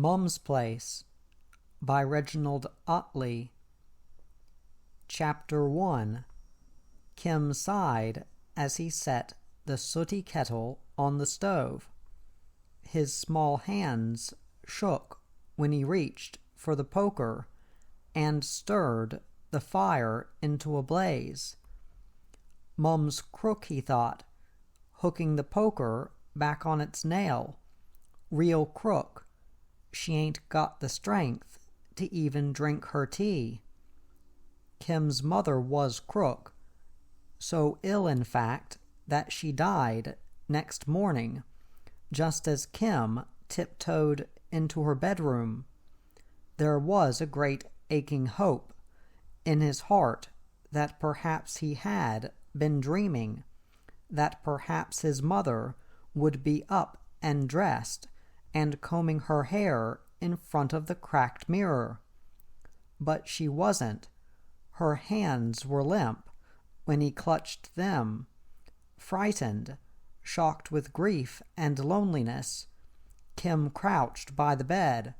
Mum's Place by Reginald Ottley. Chapter 1. Kim sighed as he set the sooty kettle on the stove. His small hands shook when he reached for the poker and stirred the fire into a blaze. Mum's crook, he thought, hooking the poker back on its nail. Real crook. She ain't got the strength to even drink her tea. Kim's mother was crook, so ill in fact that she died next morning, just as Kim tiptoed into her bedroom. There was a great aching hope in his heart that perhaps he had been dreaming, that perhaps his mother would be up and dressed and combing her hair in front of the cracked mirror. But she wasn't. Her hands were limp when he clutched them. Frightened, shocked with grief and loneliness, Kim crouched by the bed.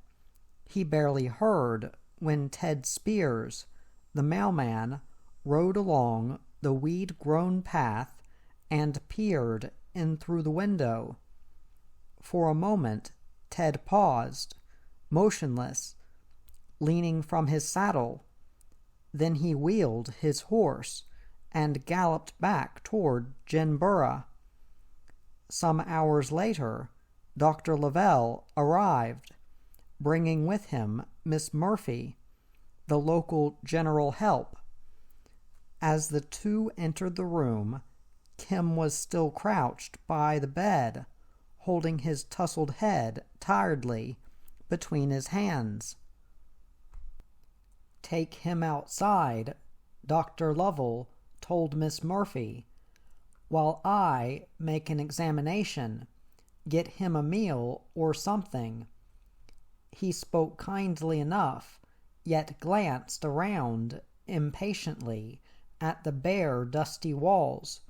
He barely heard when Ted Spears, the mailman, rode along the weed-grown path and peered in through the window. For a moment Ted paused, motionless, leaning from his saddle. Then he wheeled his horse and galloped back toward Ginborough. Some hours later, Dr. Lavelle arrived, bringing with him Miss Murphy, the local general help. As the two entered the room, Kim was still crouched by the bed, holding his tousled head tiredly between his hands. "Take him outside," Dr. Lovell told Miss Murphy, "while I make an examination. Get him a meal or something." He spoke kindly enough, yet glanced around impatiently at the bare, dusty walls.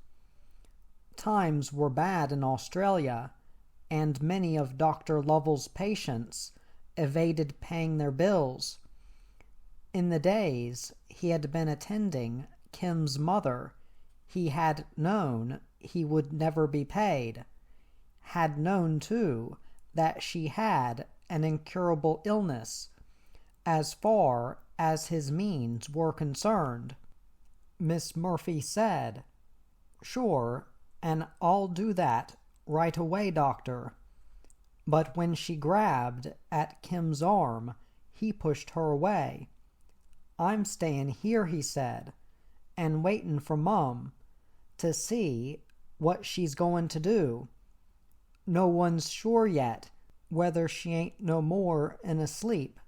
Times were bad in Australia, and many of Dr. Lovell's patients evaded paying their bills. In the days he had been attending Kim's mother, he had known he would never be paid, had known, too, that she had an incurable illness, as far as his means were concerned. Miss Murphy said, "Sure, and I'll do that right away, doctor." But when she grabbed at Kim's arm, he pushed her away. "I'm stayin' here," he said, "and waitin' for Mum, to see what she's goin' to do. No one's sure yet whether she ain't no more 'n asleep."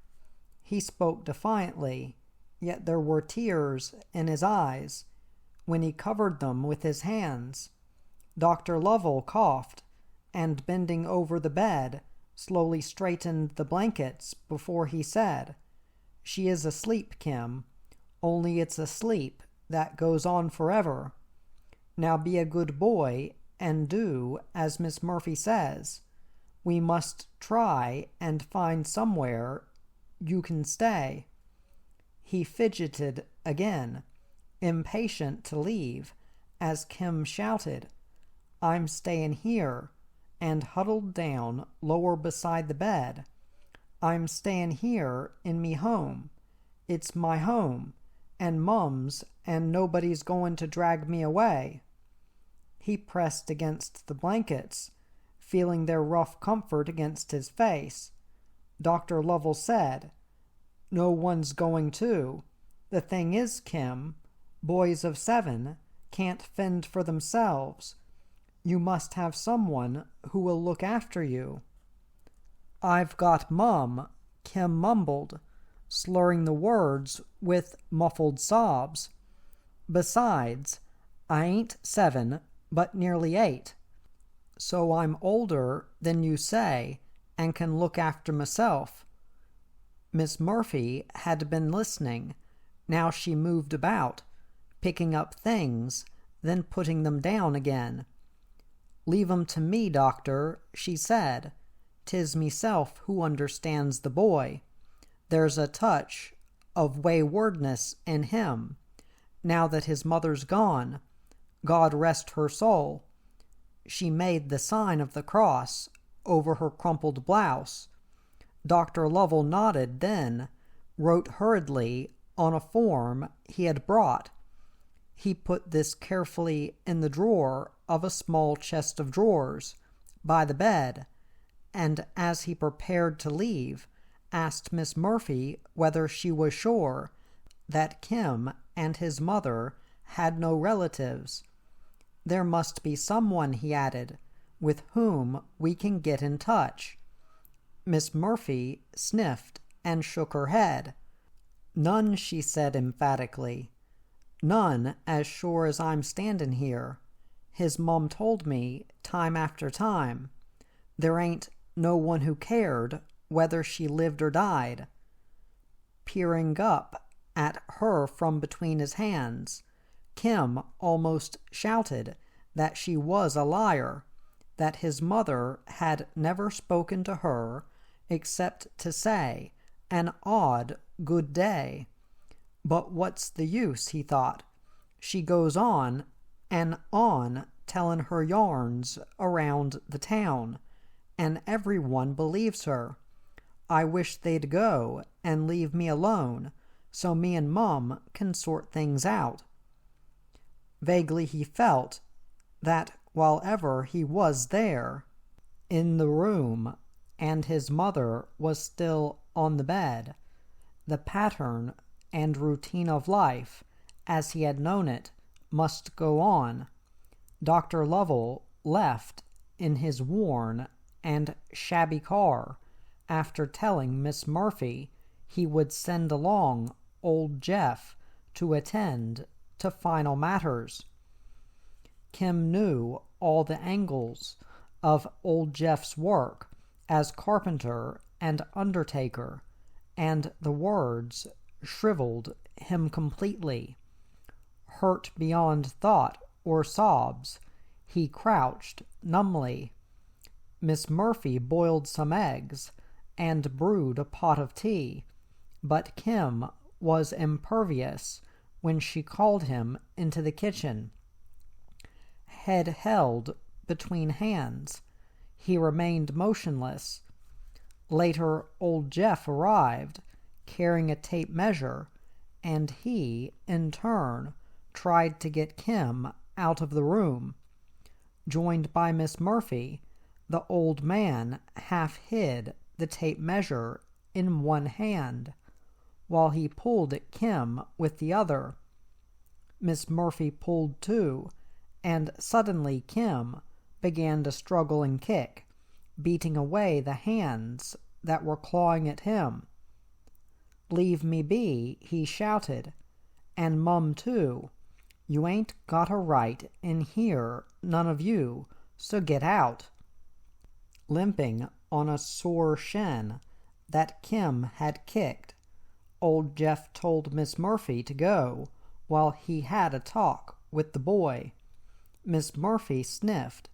He spoke defiantly, yet there were tears in his eyes when he covered them with his hands. Dr. Lovell coughed, and bending over the bed, slowly straightened the blankets before he said, "She is asleep, Kim, only it's a sleep that goes on forever. Now be a good boy and do as Miss Murphy says. We must try and find somewhere you can stay." He fidgeted again, impatient to leave, as Kim shouted, "I'm stayin' here," and huddled down lower beside the bed. "I'm stayin' here in me home. It's my home, and Mum's, and nobody's goin' to drag me away." He pressed against the blankets, feeling their rough comfort against his face. Dr. Lovell said, "No one's going to. The thing is, Kim, boys of 7 can't fend for themselves. You must have someone who will look after you." "I've got Mum," Kim mumbled, slurring the words with muffled sobs. "Besides, I ain't 7, but nearly 8. So I'm older than you say, and can look after myself." Miss Murphy had been listening. Now she moved about, picking up things, then putting them down again. "Leave 'em to me, doctor," she said, 'Tis meself who understands the boy. There's a touch of waywardness in him, now that his mother's gone. God rest her soul. She made the sign of the cross over her crumpled blouse. Dr. Lovell nodded, then wrote hurriedly on a form he had brought. He put this carefully in the drawer of a small chest of drawers by the bed, and as he prepared to leave, asked Miss Murphy whether she was sure that Kim and his mother had no relatives. There must be someone, he added, with whom we can get in touch. Miss Murphy sniffed and shook her head. None, she said emphatically. None, as sure as I'm standin' here. His mum told me time after time. There ain't no one who cared whether she lived or died. Peering up at her from between his hands, Kim almost shouted that she was a liar, that his mother had never spoken to her except to say an odd good day. But what's the use, he thought. She goes on and on tellin' her yarns around the town, and everyone believes her. I wish they'd go and leave me alone so me and Mum can sort things out. Vaguely he felt that while ever he was there, in the room, and his mother was still on the bed, the pattern and routine of life, as he had known it, must go on. Dr. Lovell left in his worn and shabby car, after telling Miss Murphy he would send along old Jeff to attend to final matters. Kim knew all the angles of old Jeff's work as carpenter and undertaker, and the words shriveled him completely. Hurt beyond thought or sobs, he crouched numbly. Miss Murphy boiled some eggs and brewed a pot of tea, but Kim was impervious when she called him into the kitchen. Head held between hands, he remained motionless. Later, old Jeff arrived, carrying a tape measure, and he, in turn, tried to get Kim out of the room. Joined by Miss Murphy, the old man half hid the tape measure in one hand, while he pulled at Kim with the other. Miss Murphy pulled too, and suddenly Kim began to struggle and kick, beating away the hands that were clawing at him. "Leave me be," he shouted, "and Mum too. You ain't got a right in here, none of you, so get out." Limping on a sore shin that Kim had kicked, old Jeff told Miss Murphy to go while he had a talk with the boy. Miss Murphy sniffed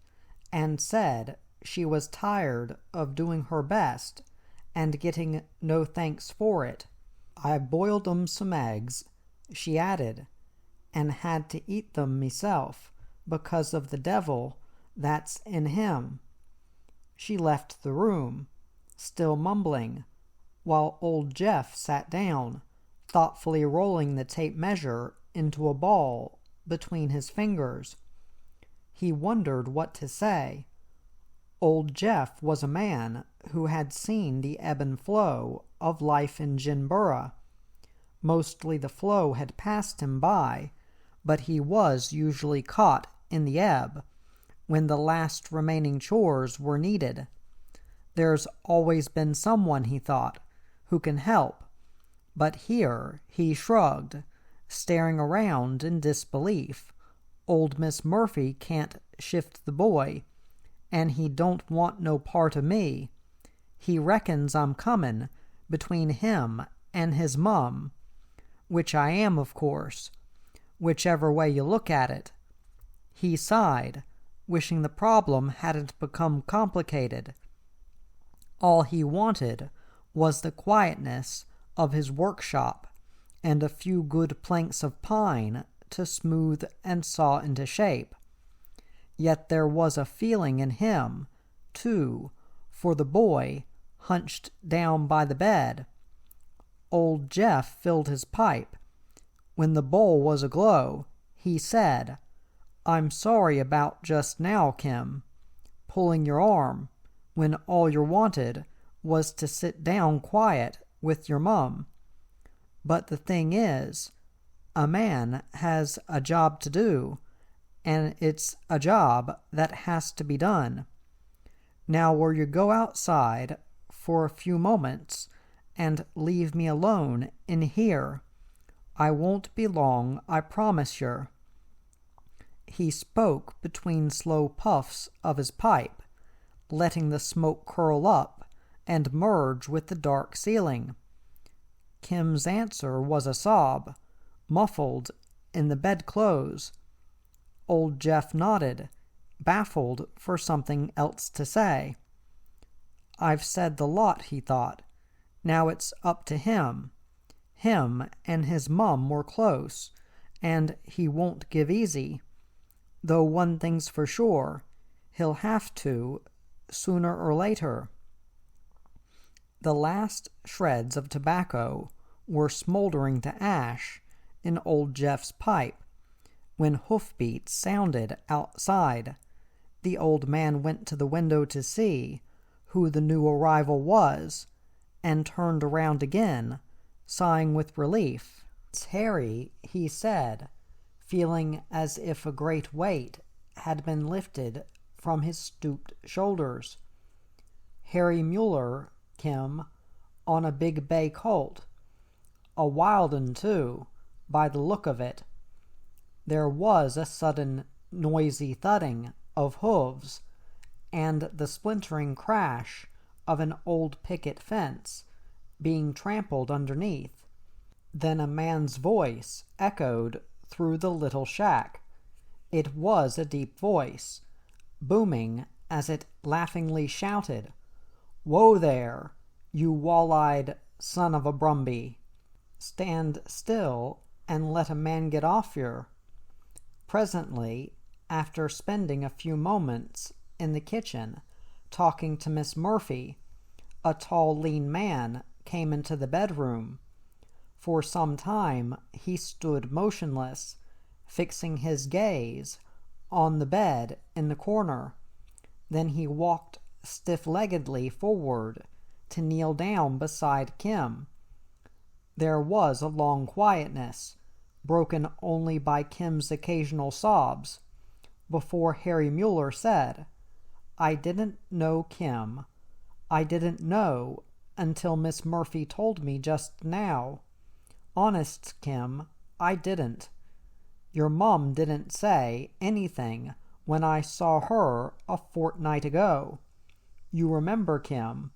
and said she was tired of doing her best and getting no thanks for it. "I boiled 'em some eggs," she added, "and had to eat them meself because of the devil that's in him." She left the room, still mumbling, while old Jeff sat down, thoughtfully rolling the tape measure into a ball between his fingers. He wondered what to say. Old Jeff was a man who had seen the ebb and flow of life in Ginborough. Mostly the flow had passed him by, but he was usually caught in the ebb when the last remaining chores were needed. There's always been someone, he thought, who can help, but here he shrugged, staring around in disbelief. Old Miss Murphy can't shift the boy, and he don't want no part of me. He reckons I'm comin' between him and his mum, which I am, of course, whichever way you look at it. He sighed, wishing the problem hadn't become complicated. All he wanted was the quietness of his workshop and a few good planks of pine to smooth and saw into shape. Yet there was a feeling in him, too, for the boy hunched down by the bed. Old Jeff filled his pipe. When the bowl was aglow, he said, "I'm sorry about just now, Kim, pulling your arm, when all you wanted was to sit down quiet with your mum. But the thing is, a man has a job to do, and it's a job that has to be done. Now will you go outside for a few moments and leave me alone in here? I won't be long, I promise yer." He spoke between slow puffs of his pipe, letting the smoke curl up and merge with the dark ceiling. Kim's answer was a sob, muffled in the bedclothes. Old Jeff nodded, baffled for something else to say. "I've said the lot," he thought. "Now it's up to him. Him and his mum were close, and he won't give easy. Though one thing's for sure, he'll have to, sooner or later." The last shreds of tobacco were smoldering to ash in old Jeff's pipe when hoofbeats sounded outside. The old man went to the window to see who the new arrival was, and turned around again, sighing with relief. "It's Harry," he said, feeling as if a great weight had been lifted from his stooped shoulders. "Harry Mueller, Kim, on a big bay colt. A wild 'un, too, by the look of it." There was a sudden noisy thudding of hooves, and the splintering crash of an old picket fence being trampled underneath. Then a man's voice echoed through the little shack. It was a deep voice, booming as it laughingly shouted, "Whoa there, you wall-eyed son of a brumby! Stand still and let a man get off yer." Presently, after spending a few moments in the kitchen talking to Miss Murphy, a tall, lean man came into the bedroom. For some time he stood motionless, fixing his gaze on the bed in the corner. Then he walked stiff-leggedly forward to kneel down beside Kim. There was a long quietness, broken only by Kim's occasional sobs, before Harry Mueller said, "I didn't know Kim. I didn't know until Miss Murphy told me just now. Honest, Kim, I didn't. Your mum didn't say anything when I saw her a fortnight ago. You remember, Kim,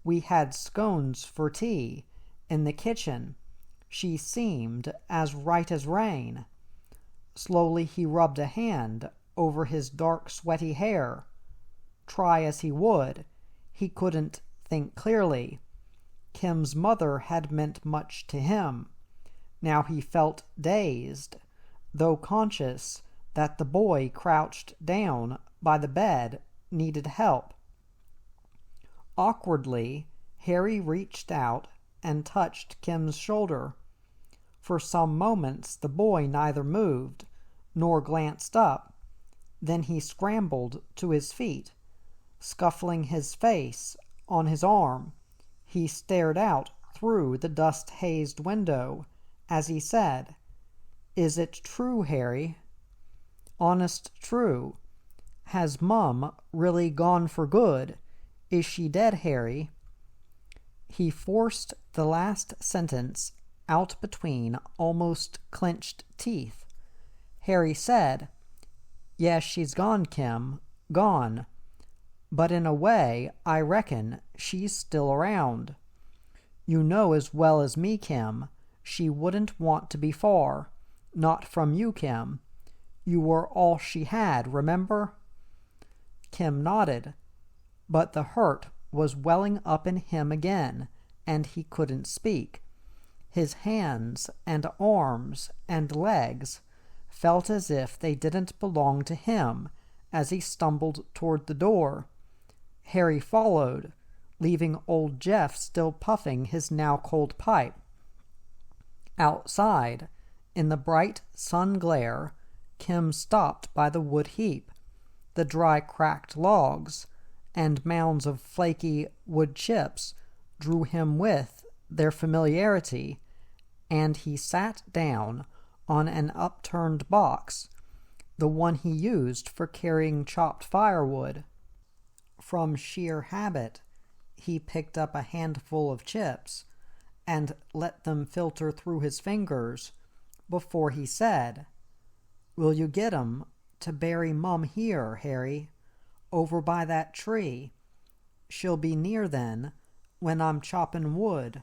we had scones for tea in the kitchen. She seemed as right as rain." Slowly he rubbed a hand over his dark, sweaty hair. Try as he would, he couldn't think clearly. Kim's mother had meant much to him. Now he felt dazed, though conscious that the boy crouched down by the bed needed help. Awkwardly, Harry reached out and touched Kim's shoulder. For some moments the boy neither moved nor glanced up. Then he scrambled to his feet. Scuffling his face on his arm, he stared out through the dust-hazed window as he said, "Is it true, Harry? Honest true? Has Mum really gone for good? Is she dead, Harry?" He forced the last sentence out between almost clenched teeth. Harry said, "Yes, she's gone, Kim, gone. But in a way, I reckon she's still around. You know as well as me, Kim, she wouldn't want to be far. Not from you, Kim. You were all she had, remember?" Kim nodded, but the hurt was welling up in him again, and he couldn't speak. His hands and arms and legs felt as if they didn't belong to him as he stumbled toward the door. Harry followed, leaving old Jeff still puffing his now cold pipe. Outside, in the bright sun glare, Kim stopped by the wood heap. The dry cracked logs and mounds of flaky wood chips drew him with their familiarity, and he sat down on an upturned box, the one he used for carrying chopped firewood. From sheer habit, he picked up a handful of chips and let them filter through his fingers before he said, "Will you get 'em to bury Mum here, Harry, over by that tree? She'll be near then when I'm choppin' wood."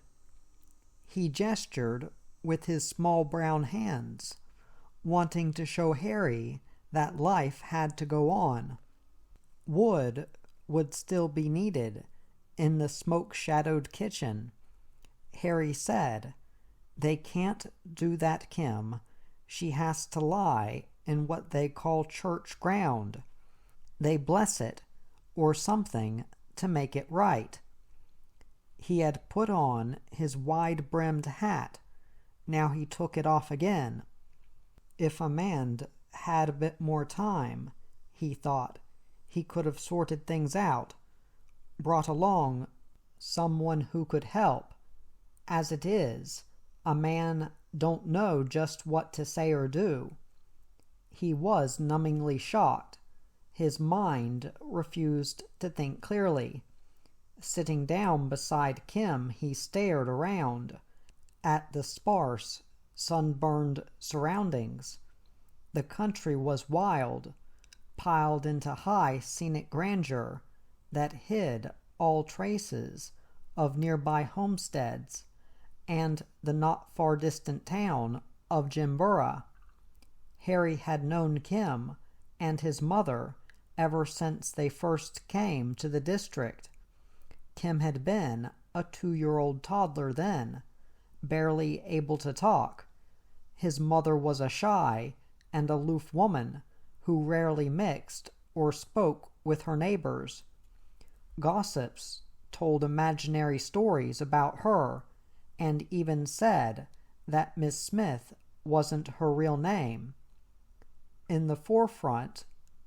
He gestured with his small brown hands, wanting to show Harry that life had to go on. Wood would still be needed in the smoke-shadowed kitchen. Harry said, "They can't do that, Kim. She has to lie in what they call church ground. They bless it, or something, to make it right." He had put on his wide-brimmed hat. Now he took it off again. If Amand had a bit more time, he thought, he could have sorted things out, brought along someone who could help. As it is, a man don't know just what to say or do. He was numbingly shocked. His mind refused to think clearly. Sitting down beside Kim, he stared around at the sparse, sunburned surroundings. The country was wild, piled into high scenic grandeur that hid all traces of nearby homesteads and the not far distant town of Jinbura. Harry had known Kim and his mother ever since they first came to the district. Kim had been a 2-year-old toddler then, barely able to talk. His mother was a shy and aloof woman who rarely mixed or spoke with her neighbors. Gossips told imaginary stories about her and even said that Miss Smith wasn't her real name. In the forefront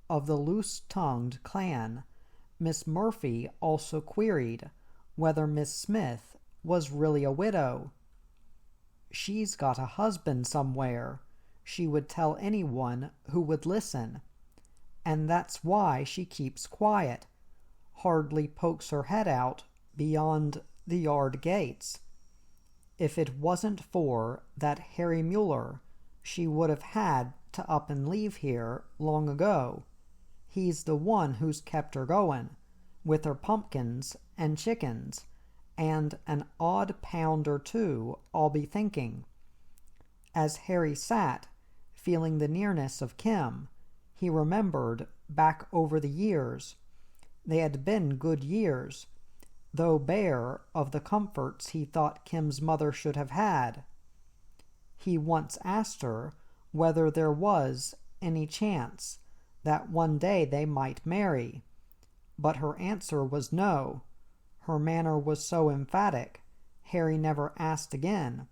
of the loose-tongued clan, Miss Murphy also queried whether Miss Smith was really a widow. "She's got a husband somewhere," she would tell anyone who would listen, "and that's why she keeps quiet, hardly pokes her head out beyond the yard gates. If it wasn't for that Harry Mueller, she would have had to up and leave here long ago. He's the one who's kept her going, with her pumpkins and chickens, and an odd pound or two, I'll be thinking." As Harry sat, feeling the nearness of Kim, he remembered back over the years. They had been good years, though bare of the comforts he thought Kim's mother should have had. He once asked her whether there was any chance that one day they might marry, but her answer was no. Her manner was so emphatic, Harry never asked again.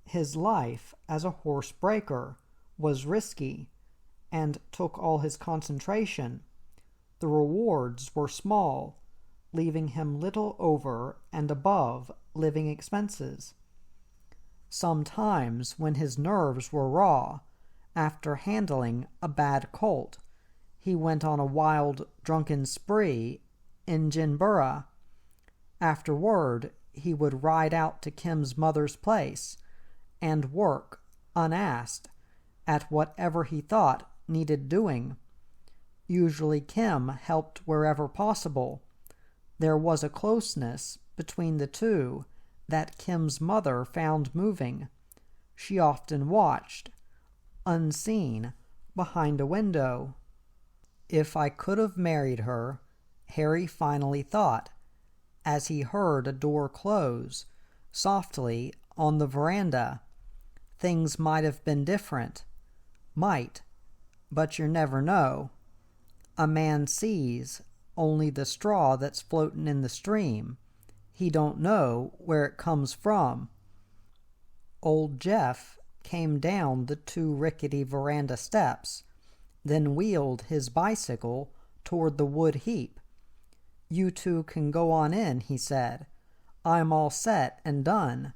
His life as a horse breaker was risky and took all his concentration. The rewards were small, leaving him little over and above living expenses. Sometimes, when his nerves were raw, after handling a bad colt, he went on a wild, drunken spree in Jinbura. Afterward, he would ride out to Kim's mother's place and work, unasked, at whatever he thought needed doing. Usually Kim helped wherever possible. There was a closeness between the two that Kim's mother found moving. She often watched, unseen, behind a window. If I could have married her, Harry finally thought, as he heard a door close softly on the veranda. Things might have been different. Might, but you never know. A man sees only the straw that's floating in the stream. He don't know where it comes from. Old Jeff came down the 2 rickety veranda steps, then wheeled his bicycle toward the wood heap. "You 2 can go on in," he said. "I'm all set and done.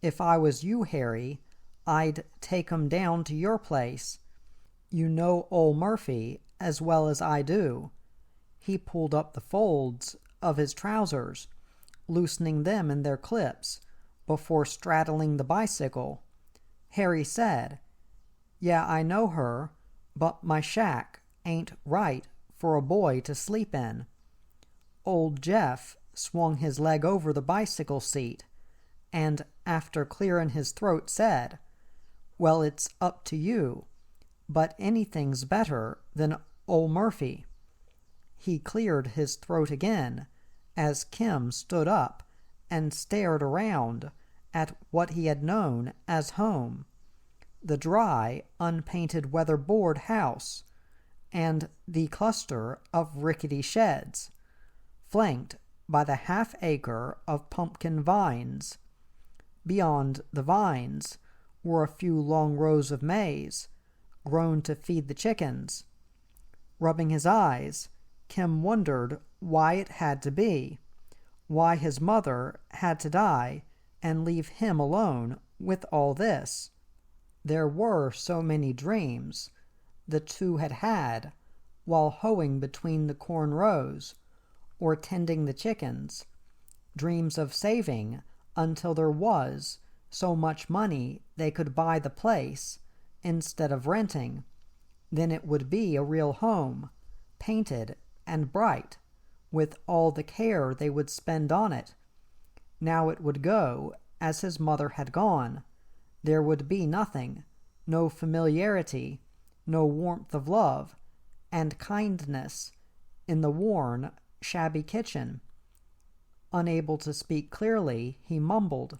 If I was you, Harry, I'd take 'em down to your place. You know ol' Murphy as well as I do." He pulled up the folds of his trousers, loosening them in their clips, before straddling the bicycle. Harry said, "Yeah, I know her, but my shack ain't right for a boy to sleep in." Old Jeff swung his leg over the bicycle seat, and after clearing his throat said, "Well, it's up to you, but anything's better than ol' Murphy." He cleared his throat again as Kim stood up and stared around at what he had known as home, the dry, unpainted weatherboard house, and the cluster of rickety sheds, flanked by the half-acre of pumpkin vines. Beyond the vines were a few long rows of maize, grown to feed the chickens. Rubbing his eyes, Kim wondered why it had to be, why his mother had to die and leave him alone with all this. There were so many dreams the 2 had had while hoeing between the corn rows or tending the chickens, dreams of saving until there was so much money they could buy the place instead of renting. Then it would be a real home, painted and bright, with all the care they would spend on it. Now it would go as his mother had gone. There would be nothing, no familiarity, no warmth of love and kindness in the worn, shabby kitchen. Unable to speak clearly, he mumbled,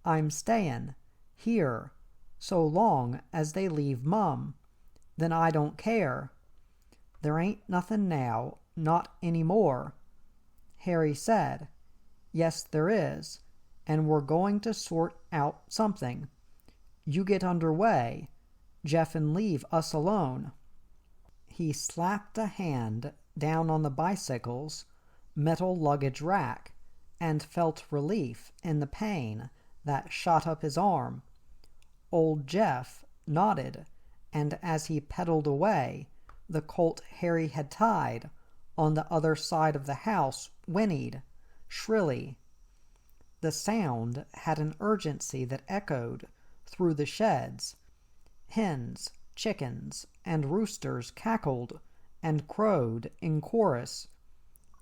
"I'm stayin' here so long as they leave Mum. Then I don't care. There ain't nothing now, not any more." Harry said, "Yes, there is, and we're going to sort out something. You get under way, Jeff, and leave us alone." He slapped a hand down on the bicycle's metal luggage rack and felt relief in the pain that shot up his arm. Old Jeff nodded, and as he pedaled away, the colt Harry had tied on the other side of the house whinnied shrilly. The sound had an urgency that echoed through the sheds. Hens, chickens, and roosters cackled and crowed in chorus.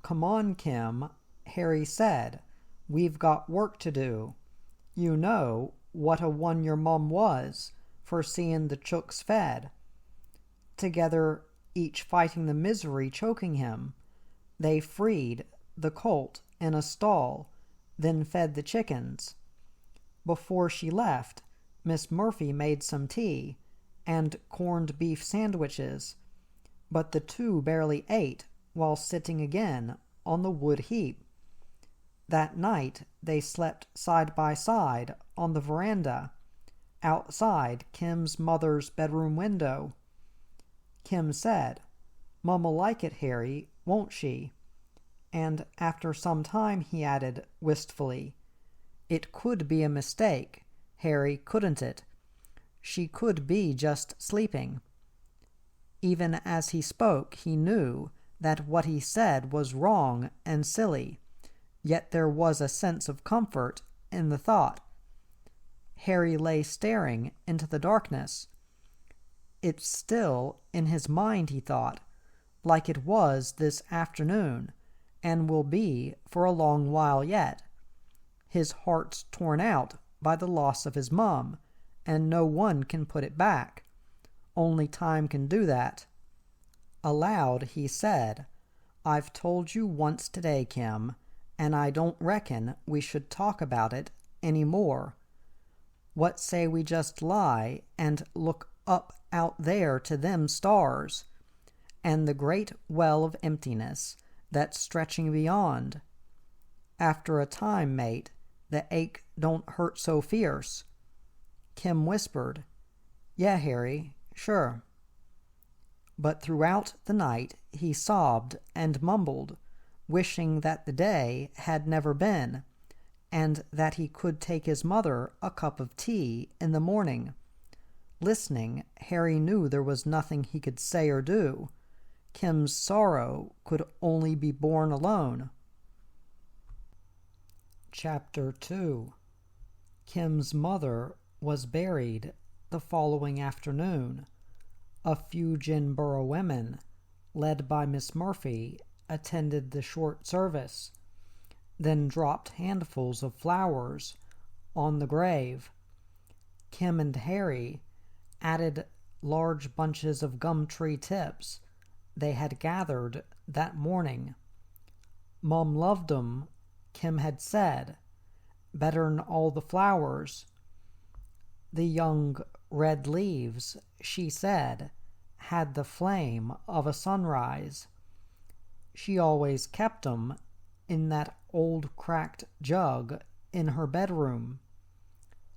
"Come on, Kim," Harry said. "We've got work to do. You know what a one your mum was for seeing the chooks fed." Together, each fighting the misery choking him, they freed the colt in a stall, then fed the chickens. Before she left, Miss Murphy made some tea and corned beef sandwiches, but the 2 barely ate while sitting again on the wood heap. That night they slept side by side on the veranda, outside Kim's mother's bedroom window. Kim said, "Mum'll like it, Harry, won't she?" And after some time he added wistfully, "It could be a mistake, Harry, couldn't it? She could be just sleeping." Even as he spoke, he knew that what he said was wrong and silly, yet there was a sense of comfort in the thought. Harry lay staring into the darkness. It's still in his mind, he thought, like it was this afternoon, and will be for a long while yet. His heart's torn out by the loss of his mum, and no one can put it back. Only time can do that. Aloud he said, "I've told you once today, Kim, and I don't reckon we should talk about it any more. What say we just lie and look up out there to them stars, and the great well of emptiness that's stretching beyond? After a time, mate, the ache don't hurt so fierce." Kim whispered, "Yeah, Harry, sure." But throughout the night he sobbed and mumbled, wishing that the day had never been, and that he could take his mother a cup of tea in the morning. Listening, Harry knew there was nothing he could say or do. Kim's sorrow could only be borne alone. Chapter 2. Kim's mother was buried the following afternoon. A few Ginborough women, led by Miss Murphy, attended the short service, then dropped handfuls of flowers on the grave. Kim and Harry added large bunches of gum tree tips they had gathered that morning. "Mum loved 'em," Kim had said, "better'n all the flowers. The young red leaves," she said, "had the flame of a sunrise. She always kept 'em in that old cracked jug in her bedroom."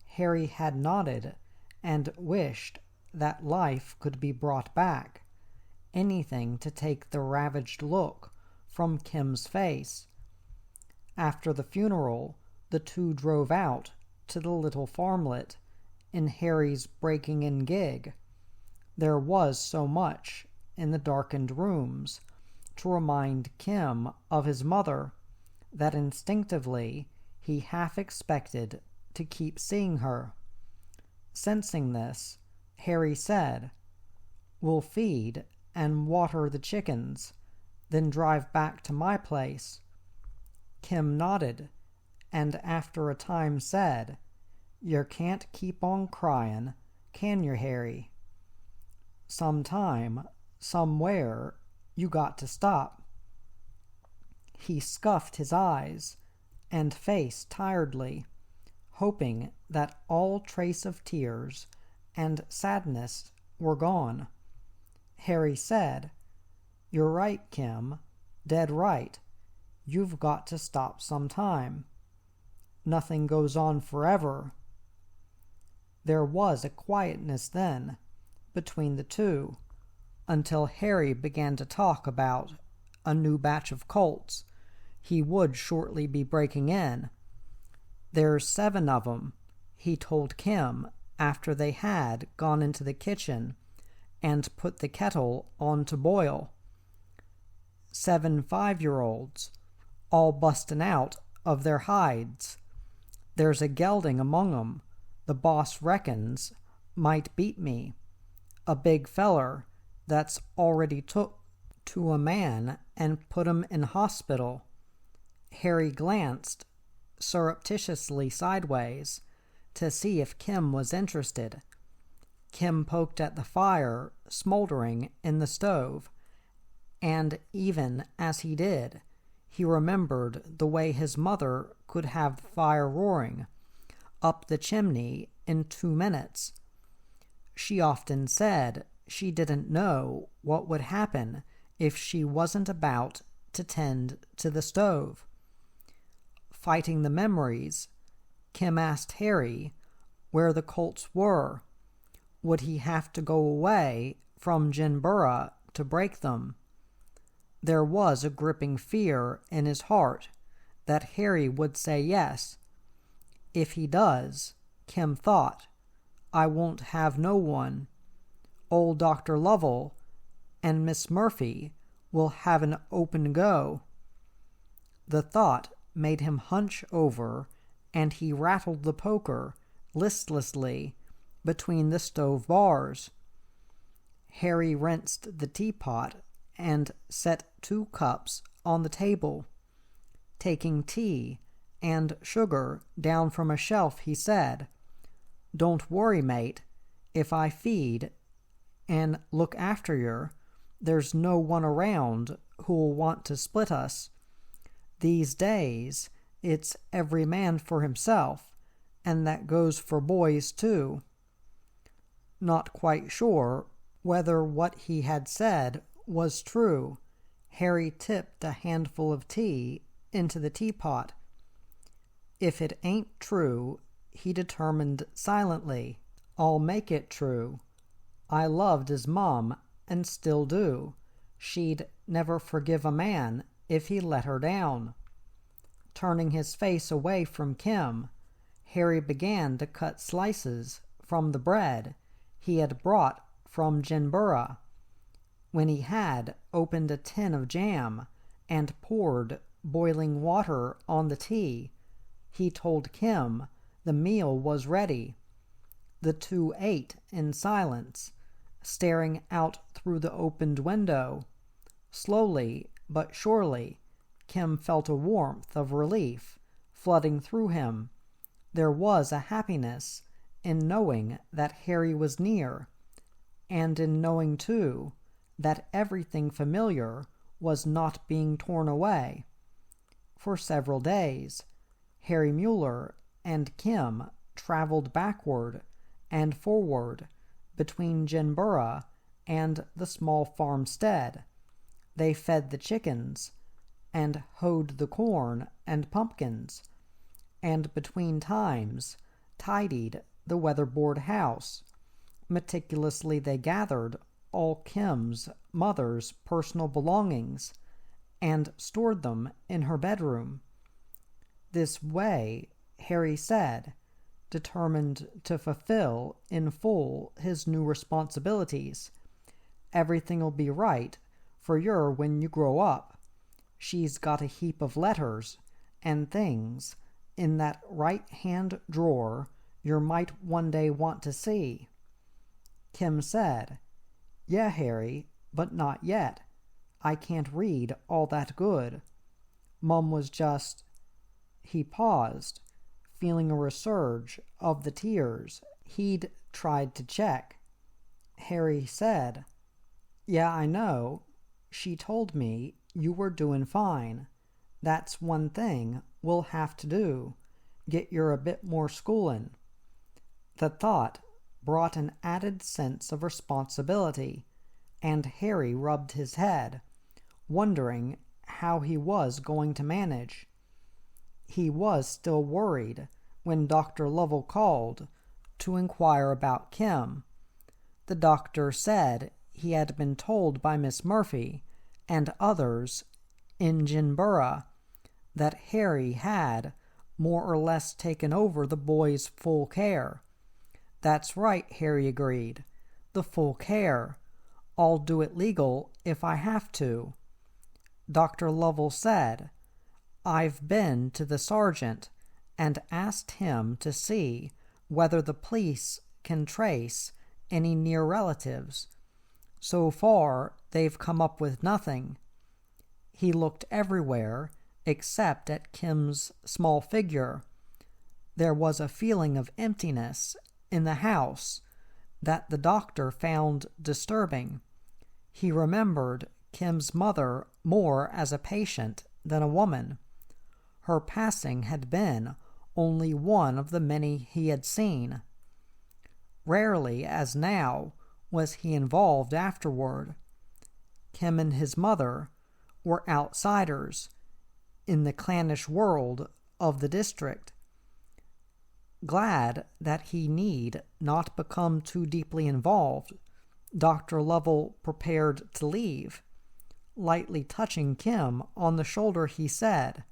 Harry had nodded and wished that life could be brought back, anything to take the ravaged look from Kim's face. After the funeral, the two drove out to the little farmlet in Harry's breaking-in gig. There was so much in the darkened rooms to remind Kim of his mother that instinctively he half expected to keep seeing her. Sensing this, Harry said, "We'll feed and water the chickens, then drive back to my place." Kim nodded, and after a time said, "Yer can't keep on cryin', can yer, Harry? Sometime, somewhere, you got to stop." He scuffed his eyes and face tiredly, hoping that all trace of tears and sadness were gone. Harry said, "You're right, Kim, dead right. You've got to stop sometime. Nothing goes on forever." There was a quietness then between the two, until Harry began to talk about a new batch of colts he would shortly be breaking in. "There's 7 of 'em," he told Kim after they had gone into the kitchen and put the kettle on to boil. 7 5-year-olds, all bustin' out of their hides. There's a gelding among 'em the boss reckons might beat me, a big feller that's already took to a man and put him in hospital." Harry glanced surreptitiously sideways to see if Kim was interested. Kim poked at the fire smoldering in the stove, and even as he did, he remembered the way his mother could have the fire roaring up the chimney in 2 minutes. She often said she didn't know what would happen if she wasn't about to tend to the stove. Fighting the memories, Kim asked Harry where the colts were. Would he have to go away from Ginborough to break them? There was a gripping fear in his heart that Harry would say yes. If he does, Kim thought, I won't have no one. Old Dr. Lovell and Miss Murphy will have an open go. The thought made him hunch over, and he rattled the poker listlessly between the stove bars. Harry rinsed the teapot and set 2 cups on the table. Taking tea and sugar down from a shelf, he said, "Don't worry, mate. If I feed and look after yer, there's no one around who'll want to split us. These days, it's every man for himself, and that goes for boys too. Not quite sure whether what he had said was true, Harry tipped a handful of tea into the teapot. If it ain't true, he determined silently, I'll make it true. I loved his mom, and still do. She'd never forgive a man if he let her down. Turning his face away from Kim, Harry began to cut slices from the bread he had brought from Ch1-3. When he had opened a tin of jam and poured boiling water on the tea, he told Kim the meal was ready. The two ate in silence, staring out through the opened window. Slowly but surely, Kim felt a warmth of relief flooding through him. There was a happiness in knowing that Harry was near, and in knowing, too, that everything familiar was not being torn away. For several days, Harry Mueller and Kim traveled backward and forward between Ch1-3 and the small farmstead. They fed the chickens and hoed the corn and pumpkins, and between times tidied the weatherboard house. Meticulously they gathered all Kim's mother's personal belongings and stored them in her bedroom. This way, Harry said, determined to fulfill in full his new responsibilities. Everything'll be right for yer when you grow up. She's got a heap of letters and things in that right-hand drawer yer might one day want to see. Kim said, Yeah, Harry, but not yet. I can't read all that good. Mum was just... He paused, feeling a resurge of the tears he'd tried to check. Harry said, Yeah, I know. She told me you were doing fine. That's one thing we'll have to do. Get yer a bit more schoolin'. The thought brought an added sense of responsibility, and Harry rubbed his head, wondering how he was going to manage. He was still worried when Dr. Lovell called to inquire about Kim. The doctor said he had been told by Miss Murphy and others in Ch1-3 that Harry had more or less taken over the boy's full care. That's right, Harry agreed. The full care. I'll do it legal if I have to. Dr. Lovell said, I've been to the sergeant and asked him to see whether the police can trace any near relatives. So far, they've come up with nothing. He looked everywhere except at Kim's small figure. There was a feeling of emptiness in the house that the doctor found disturbing. He remembered Kim's mother more as a patient than a woman. Her passing had been only one of the many he had seen. Rarely as now was he involved afterward. Kim and his mother were outsiders in the clannish world of the district. Glad that he need not become too deeply involved, Dr. Lovell prepared to leave. Lightly touching Kim on the shoulder, he said,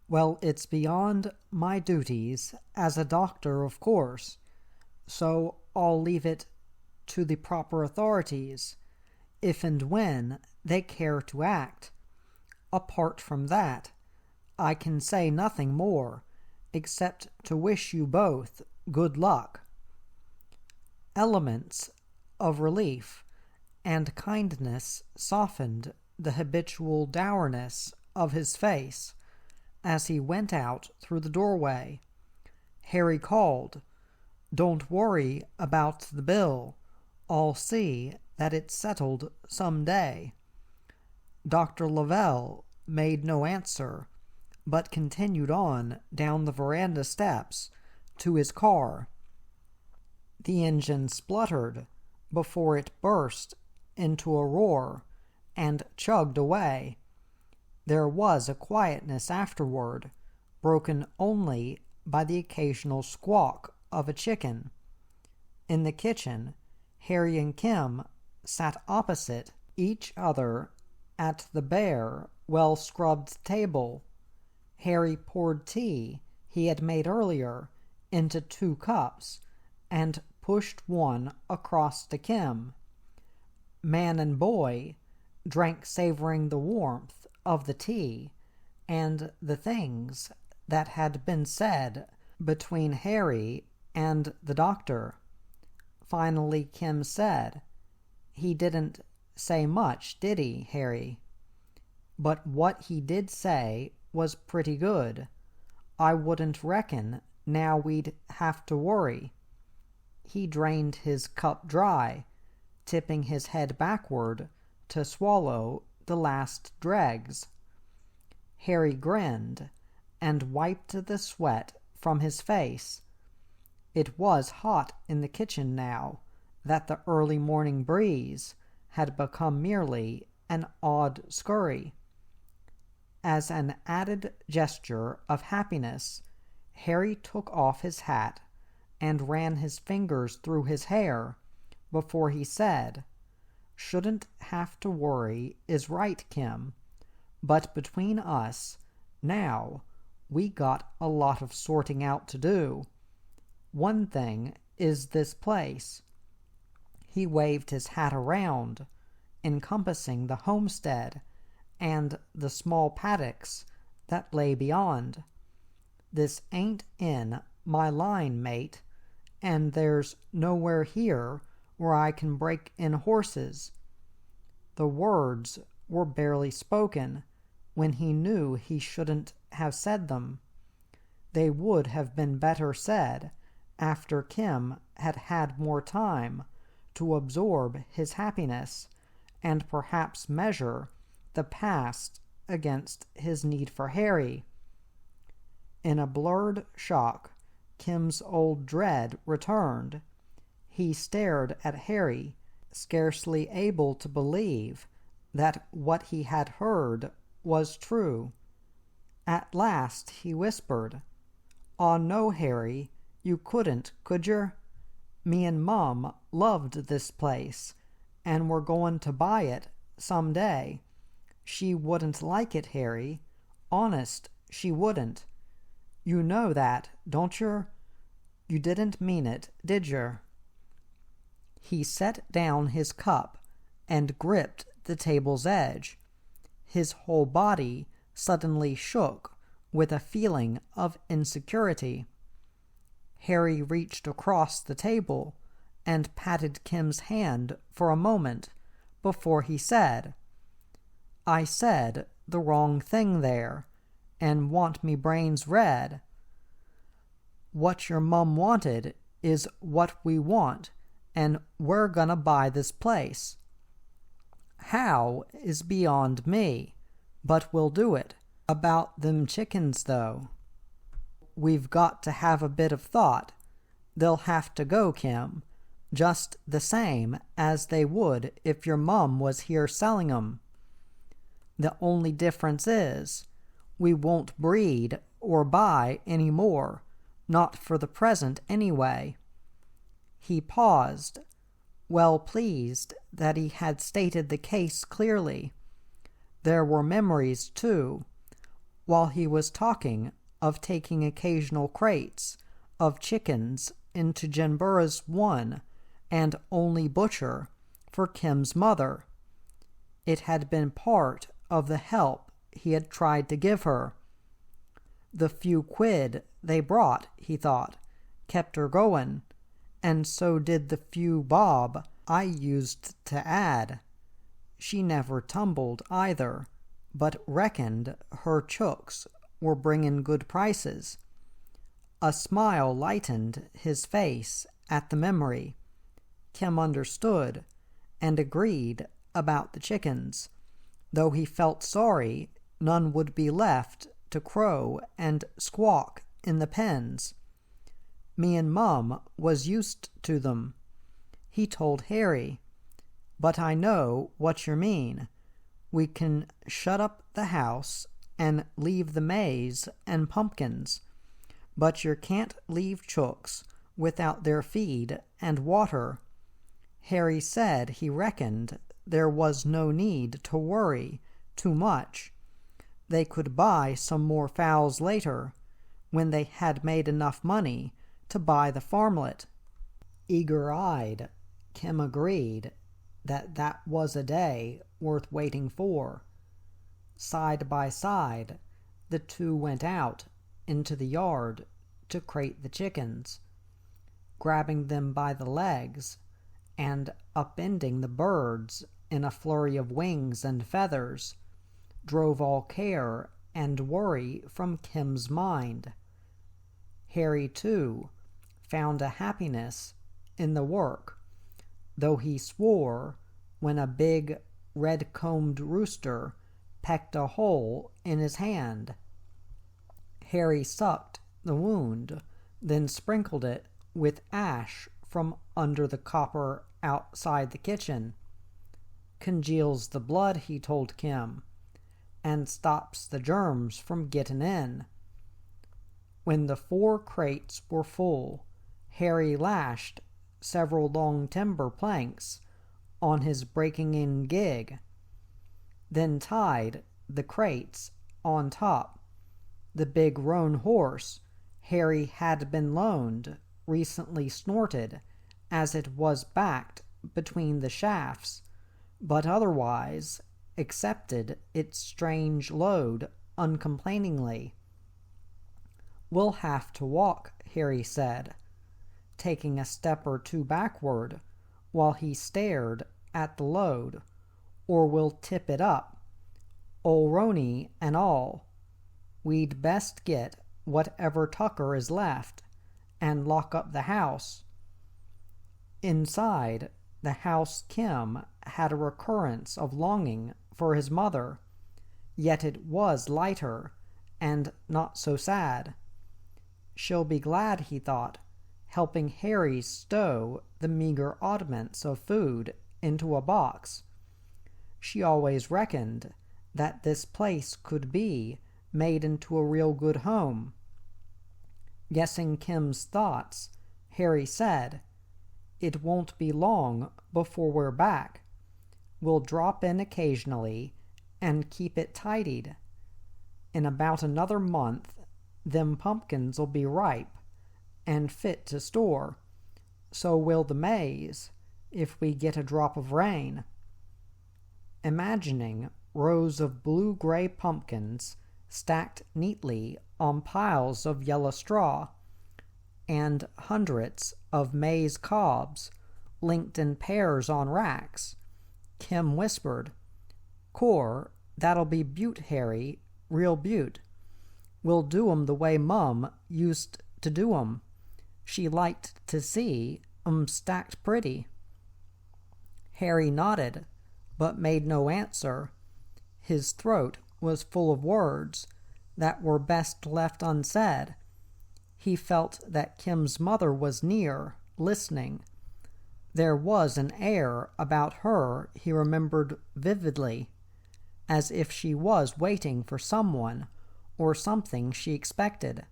Well, it's beyond my duties as a doctor, of course, so I'll leave it to the proper authorities, if and when they care to act. Apart from that, I can say nothing more, except to wish you both good luck. Elements of relief and kindness softened the habitual dourness of his face as he went out through the doorway. Harry called, Don't worry about the bill. I'll see that it's settled some day. Dr. Lovell made no answer, but continued on down the veranda steps to his car. The engine spluttered before it burst into a roar and chugged away. There was a quietness afterward, broken only by the occasional squawk of a chicken. In the kitchen, Harry and Kim sat opposite each other at the bare, well-scrubbed table. Harry poured tea he had made earlier into 2 cups and pushed one across to Kim. Man and boy drank, savoring the warmth of the tea and the things that had been said between Harry and the doctor. Finally Kim said, "He didn't say much, did he, Harry? But what he did say was pretty good. I wouldn't reckon now we'd have to worry." He drained his cup dry, tipping his head backward to swallow the last dregs. Harry grinned and wiped the sweat from his face. It was hot in the kitchen now that the early morning breeze had become merely an odd scurry. As an added gesture of happiness, Harry took off his hat and ran his fingers through his hair before he said, "Shouldn't have to worry is right, Kim, but between us, now, we got a lot of sorting out to do. One thing is this place." He waved his hat around, encompassing the homestead and the small paddocks that lay beyond. "This ain't in my line, mate, and there's nowhere here where I can break in horses." The words were barely spoken when he knew he shouldn't have said them. They would have been better said after Kim had had more time to absorb his happiness and perhaps measure the past against his need for Harry. In a blurred shock, Kim's old dread returned. He stared at Harry, scarcely able to believe that what he had heard was true. At last he whispered, "Aw no, Harry, you couldn't, could yer? Me and Mum loved this place, and we're goin' to buy it some day. She wouldn't like it, Harry. Honest, she wouldn't. You know that, don't yer? You didn't mean it, did yer?" He set down his cup and gripped the table's edge. His whole body suddenly shook with a feeling of insecurity. Harry reached across the table and patted Kim's hand for a moment before he said, "I said the wrong thing there, and want me brains red. What your mum wanted is what we want, and we're gonna buy this place. How is beyond me, but we'll do it. About them chickens, though, we've got to have a bit of thought. They'll have to go, Kim, just the same as they would if your mum was here selling 'em. The only difference is, we won't breed or buy any more, not for the present anyway." He paused, well pleased that he had stated the case clearly. There were memories, too, while he was talking, of taking occasional crates of chickens into Jenbura's one and only butcher for Kim's mother. It had been part of the help he had tried to give her. The few quid they brought, he thought, kept her going, and so did the few bob I used to add. She never tumbled either, but reckoned her chooks were bringin' good prices. A smile lightened his face at the memory. Kim understood and agreed about the chickens, though he felt sorry none would be left to crow and squawk in the pens. Me and Mum was used to them. He told Harry, "But I know what you mean. We can shut up the house and leave the maize and pumpkins, but you can't leave chooks without their feed and water." Harry said he reckoned there was no need to worry too much. They could buy some more fowls later, when they had made enough money to buy the farmlet. Eager-eyed, Kim agreed that was a day worth waiting for. Side by side, the two went out into the yard to crate the chickens, grabbing them by the legs and upending the birds in a flurry of wings and feathers, drove all care and worry from Kim's mind. Harry, too, found a happiness in the work, though he swore when a big red-combed rooster pecked a hole in his hand. Harry sucked the wound, then sprinkled it with ash from under the copper outside the kitchen. "Congeals the blood," he told Kim, "and stops the germs from getting in." When the 4 crates were full, Harry lashed several long timber planks on his breaking-in gig, then tied the crates on top. The big roan horse Harry had been loaned recently snorted as it was backed between the shafts, but otherwise accepted its strange load uncomplainingly. "We'll have to walk," Harry said, taking a step or two backward while he stared at the load, "or we'll tip it up, Ol' Rony and all. We'd best get whatever tucker is left and lock up the house." Inside the house, Kim had a recurrence of longing for his mother, yet it was lighter and not so sad. She'll be glad, he thought, helping Harry stow the meager oddments of food into a box. She always reckoned that this place could be made into a real good home. Guessing Kim's thoughts, Harry said, "It won't be long before we're back. We'll drop in occasionally and keep it tidied. In about another month, them pumpkins'll be ripe and fit to store. So will the maize, if we get a drop of rain." Imagining rows of blue-gray pumpkins stacked neatly on piles of yellow straw, and hundreds of maize cobs linked in pairs on racks, Kim whispered, "Core, that'll be beaut, Harry, real beaut. We'll do 'em the way Mum used to do 'em. She liked to see 'em stacked pretty." Harry nodded, but made no answer. His throat was full of words that were best left unsaid. He felt that Kim's mother was near, listening. There was an air about her he remembered vividly, as if she was waiting for someone or something she expected.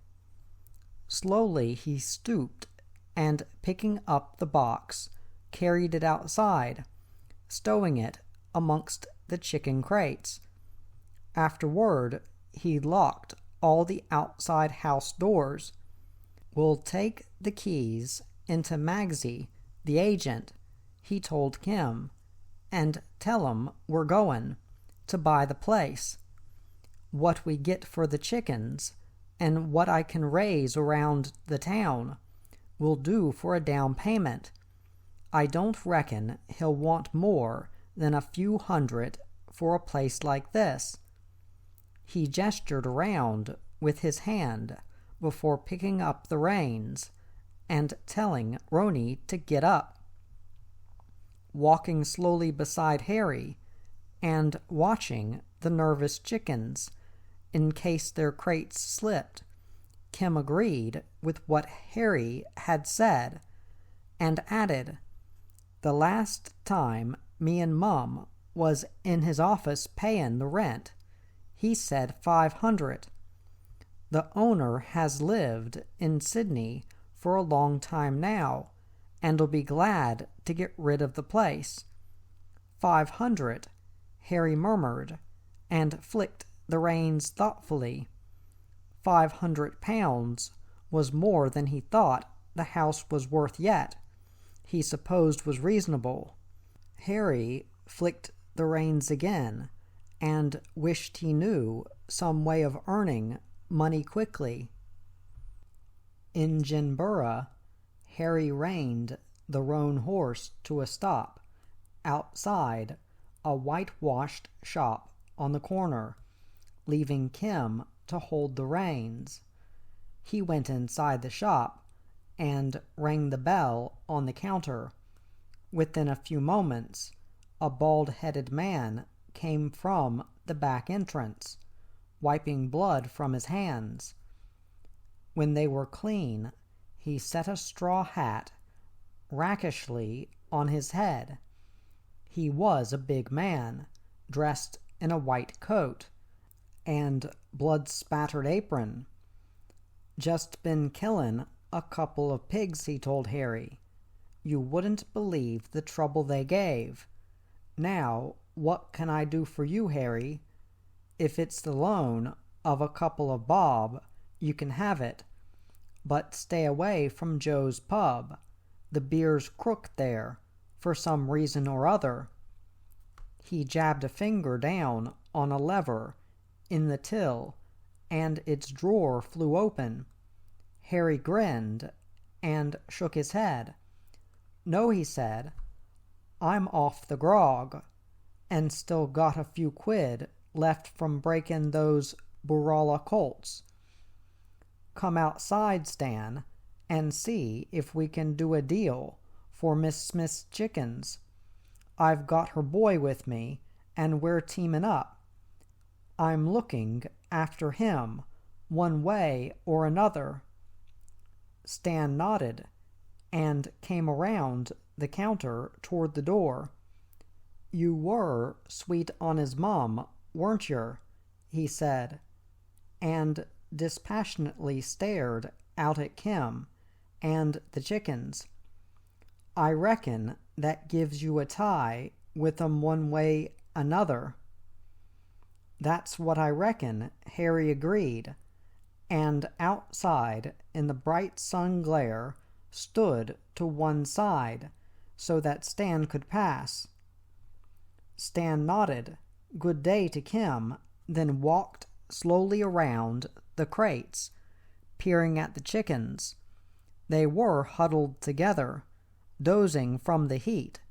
Slowly he stooped and, picking up the box, carried it outside, stowing it amongst the chicken crates. Afterward, he locked all the outside house doors. "We'll take the keys into Magsy, the agent," he told Kim, "and tell 'em we're going to buy the place. What we get for the chickens and what I can raise around the town will do for a down payment. I don't reckon he'll want more than a few hundred for a place like this." He gestured around with his hand before picking up the reins and telling Rony to get up. Walking slowly beside Harry and watching the nervous chickens, in case their crates slipped. Kim agreed with what Harry had said and added, "The last time me and Mum was in his office payin' the rent, he said 500. The owner has lived in Sydney for a long time now, and'll be glad to get rid of the place." 500, Harry murmured, and flicked the reins thoughtfully. £500 was more than he thought the house was worth yet. He supposed was reasonable. Harry flicked the reins again, and wished he knew some way of earning money quickly. In Ginborough, Harry reined the roan horse to a stop outside a whitewashed shop on the corner, leaving Kim to hold the reins. He went inside the shop and rang the bell on the counter. Within a few moments, a bald-headed man came from the back entrance, wiping blood from his hands. When they were clean, he set a straw hat rakishly on his head. He was a big man, dressed in a white coat and blood-spattered apron. "Just been killin' a couple of pigs," he told Harry. "You wouldn't believe the trouble they gave. Now, what can I do for you, Harry? If it's the loan of a couple of bob, you can have it. But stay away from Joe's pub. The beer's crooked there, for some reason or other." He jabbed a finger down on a lever in the till, and its drawer flew open. Harry grinned and shook his head. "No," he said, "I'm off the grog, and still got a few quid left from breaking those Burrala colts. Come outside, Stan, and see if we can do a deal for Miss Smith's chickens. I've got her boy with me, and we're teaming up. I'm looking after him, one way or another." Stan nodded and came around the counter toward the door. "You were sweet on his mum, weren't yer?" he said, and dispassionately stared out at Kim and the chickens. "I reckon that gives you a tie with 'em one way another." "That's what I reckon," Harry agreed, and outside in the bright sun glare stood to one side so that Stan could pass. Stan nodded good day to Kim, then walked slowly around the crates, peering at the chickens. They were huddled together, dozing from the heat,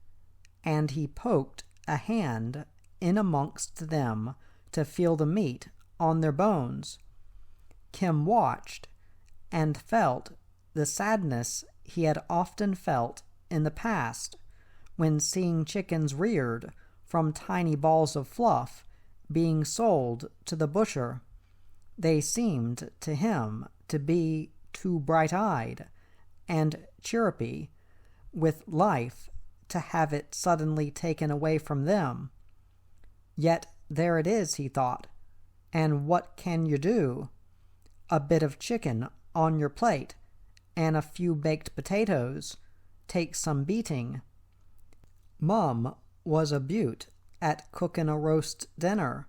and he poked a hand in amongst them to feel the meat on their bones. Kim watched and felt the sadness he had often felt in the past when seeing chickens reared from tiny balls of fluff being sold to the butcher. They seemed to him to be too bright-eyed and chirrupy with life to have it suddenly taken away from them. Yet there it is, he thought, and what can you do? A bit of chicken on your plate and a few baked potatoes take some beating. Mum was a beaut at cooking a roast dinner.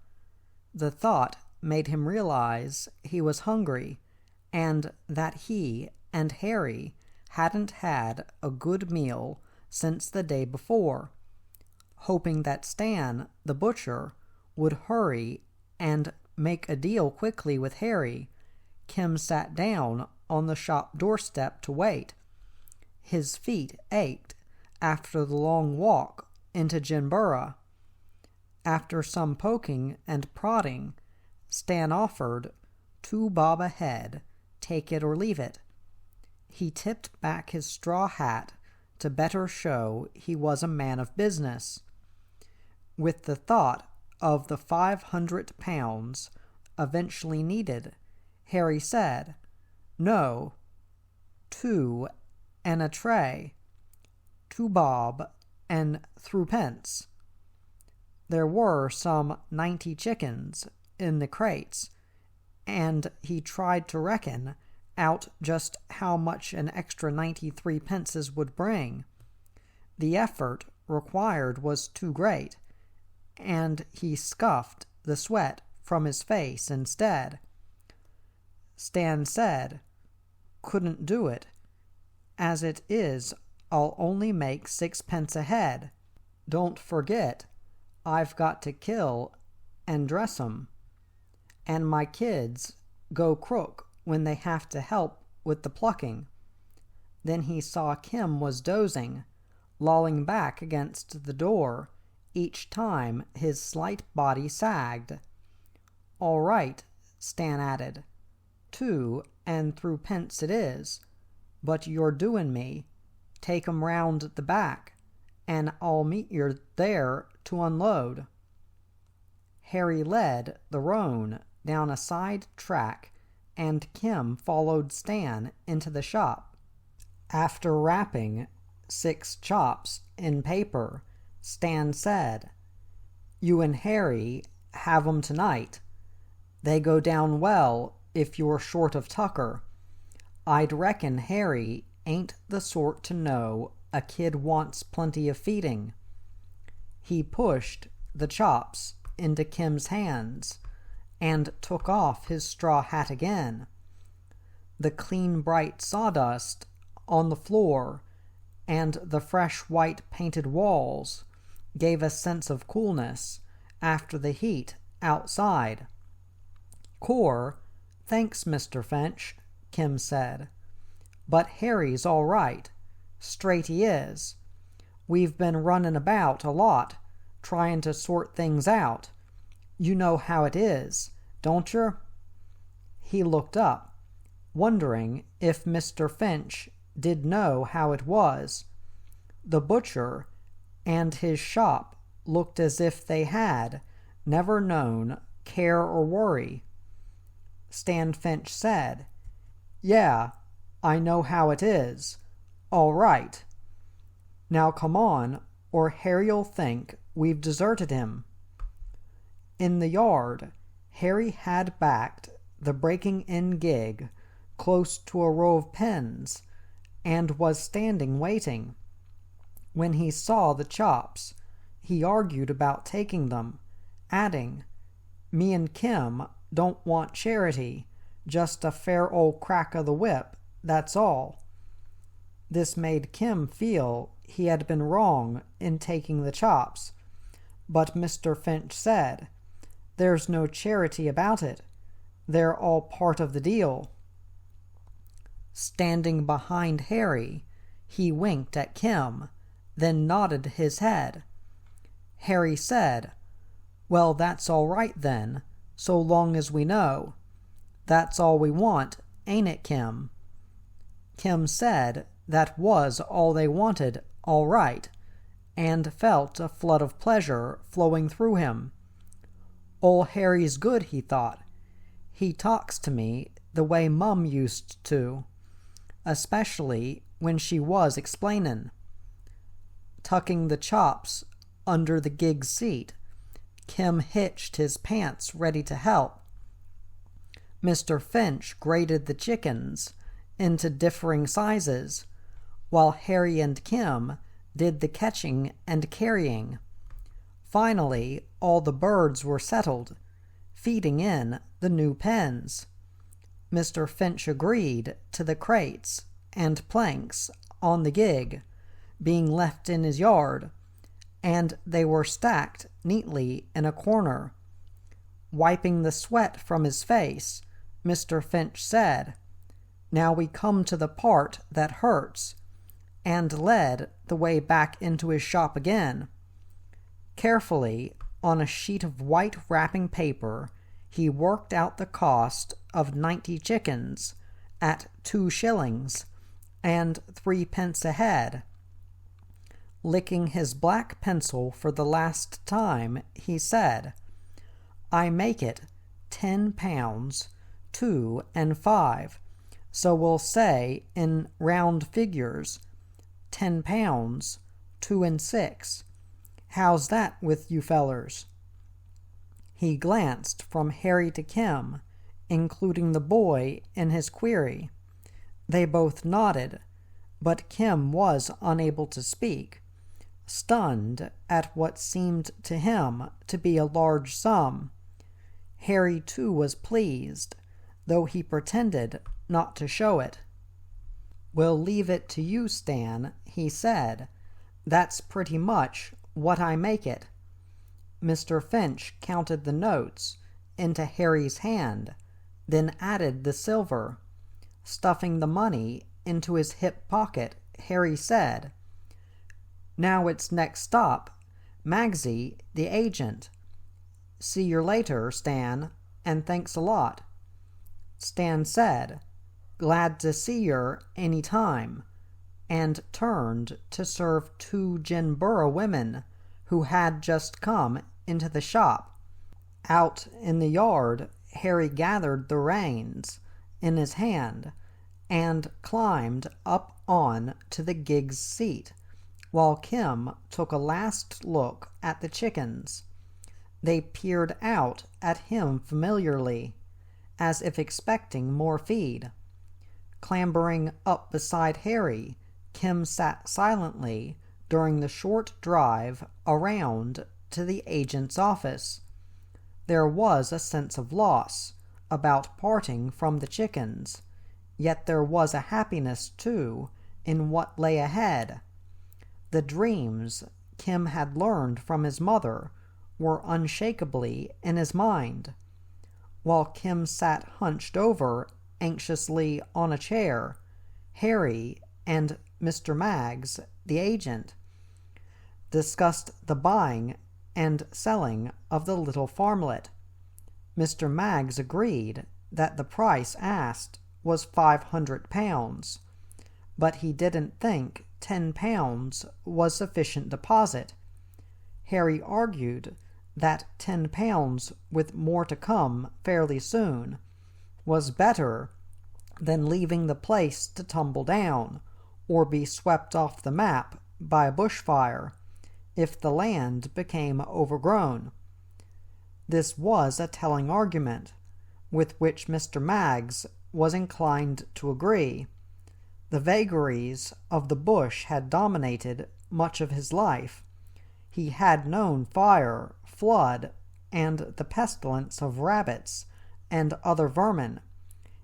The thought made him realize he was hungry and that he and Harry hadn't had a good meal since the day before. Hoping that Stan, the butcher, would hurry and make a deal quickly with Harry, Kim sat down on the shop doorstep to wait. His feet ached after the long walk into Ginborough. After some poking and prodding, Stan offered 2 bob a head, take it or leave it. He tipped back his straw hat to better show he was a man of business. With the thought of the £500 eventually needed, Harry said, "No, 2 and a tray, 2 bob and 3 pence." There were some 90 chickens in the crates, and he tried to reckon out just how much an extra 93 pences would bring. The effort required was too great, and he scuffed the sweat from his face instead. Stan said, "Couldn't do it. As it is, I'll only make 6 pence a head. Don't forget, I've got to kill and dress 'em. And my kids go crook when they have to help with the plucking." Then he saw Kim was dozing, lolling back against the door each time his slight body sagged. "All right," Stan added, 2 and 3 pence it is, but you're doin' me. Take 'em round the back, and I'll meet yer there to unload." Harry led the roan down a side track, and Kim followed Stan into the shop. After wrapping 6 chops in paper, Stan said, "You and Harry have 'em tonight. They go down well if you're short of tucker. I'd reckon Harry ain't the sort to know a kid wants plenty of feeding." He pushed the chops into Kim's hands and took off his straw hat again. The clean bright sawdust on the floor and the fresh white painted walls gave a sense of coolness after the heat outside. "Core, thanks, Mr. Finch," Kim said. "But Harry's all right. Straight he is. We've been running about a lot, trying to sort things out. You know how it is, don't yer?" He looked up, wondering if Mr. Finch did know how it was. The butcher and his shop looked as if they had never known care or worry. Stan Finch said, "Yeah, I know how it is. All right. Now come on, or Harry'll think we've deserted him." In the yard, Harry had backed the breaking-in gig close to a row of pens and was standing waiting. When he saw the chops, he argued about taking them, adding, "Me and Kim don't want charity, just a fair old crack of the whip, that's all." This made Kim feel he had been wrong in taking the chops, but Mr. Finch said, "There's no charity about it. They're all part of the deal." Standing behind Harry, he winked at Kim, then nodded his head. Harry said, "Well, that's all right then, so long as we know. That's all we want, ain't it, Kim?" Kim said that was all they wanted, all right, and felt a flood of pleasure flowing through him. "Ol' Harry's good," he thought. "He talks to me the way Mum used to, especially when she was explainin'." Tucking the chops under the gig's seat, Kim hitched his pants ready to help. Mr. Finch grated the chickens into differing sizes, while Harry and Kim did the catching and carrying. Finally, all the birds were settled, feeding in the new pens. Mr. Finch agreed to the crates and planks on the gig being left in his yard, and they were stacked neatly in a corner. Wiping the sweat from his face, Mr. Finch said, "Now we come to the part that hurts," and led the way back into his shop again. Carefully, on a sheet of white wrapping paper, he worked out the cost of 90 chickens at 2 shillings and 3 pence a head. Licking his black pencil for the last time, he said, "I make it £10, 2 and 5. So we'll say in round figures, £10, 2 and 6. How's that with you fellers? He glanced from Harry to Kim, including the boy in his query. They both nodded, but Kim was unable to speak, stunned at what seemed to him to be a large sum. Harry too was pleased, though he pretended not to show it. "We'll leave it to you, Stan," he said. "That's pretty much what I make it." Mr. Finch counted the notes into Harry's hand, then added the silver. Stuffing the money into his hip pocket, Harry said, "Now it's next stop, Magsy, the agent. See you later, Stan, and thanks a lot." Stan said, "Glad to see yer any time," and turned to serve 2 Ginborough women who had just come into the shop. Out in the yard, Harry gathered the reins in his hand and climbed up on to the gig's seat, while Kim took a last look at the chickens. They peered out at him familiarly, as if expecting more feed. Clambering up beside Harry, Kim sat silently during the short drive around to the agent's office. There was a sense of loss about parting from the chickens, yet there was a happiness, too, in what lay ahead. The dreams Kim had learned from his mother were unshakably in his mind. While Kim sat hunched over anxiously on a chair, Harry and Mr. Maggs, the agent, discussed the buying and selling of the little farmlet. Mr. Maggs agreed that the price asked was £500, but he didn't think £10 was sufficient deposit. Harry argued that £10, with more to come fairly soon, was better than leaving the place to tumble down or be swept off the map by a bushfire if the land became overgrown. This was a telling argument, with which Mr. Maggs was inclined to agree. The vagaries of the bush had dominated much of his life. He had known fire, flood, and the pestilence of rabbits and other vermin,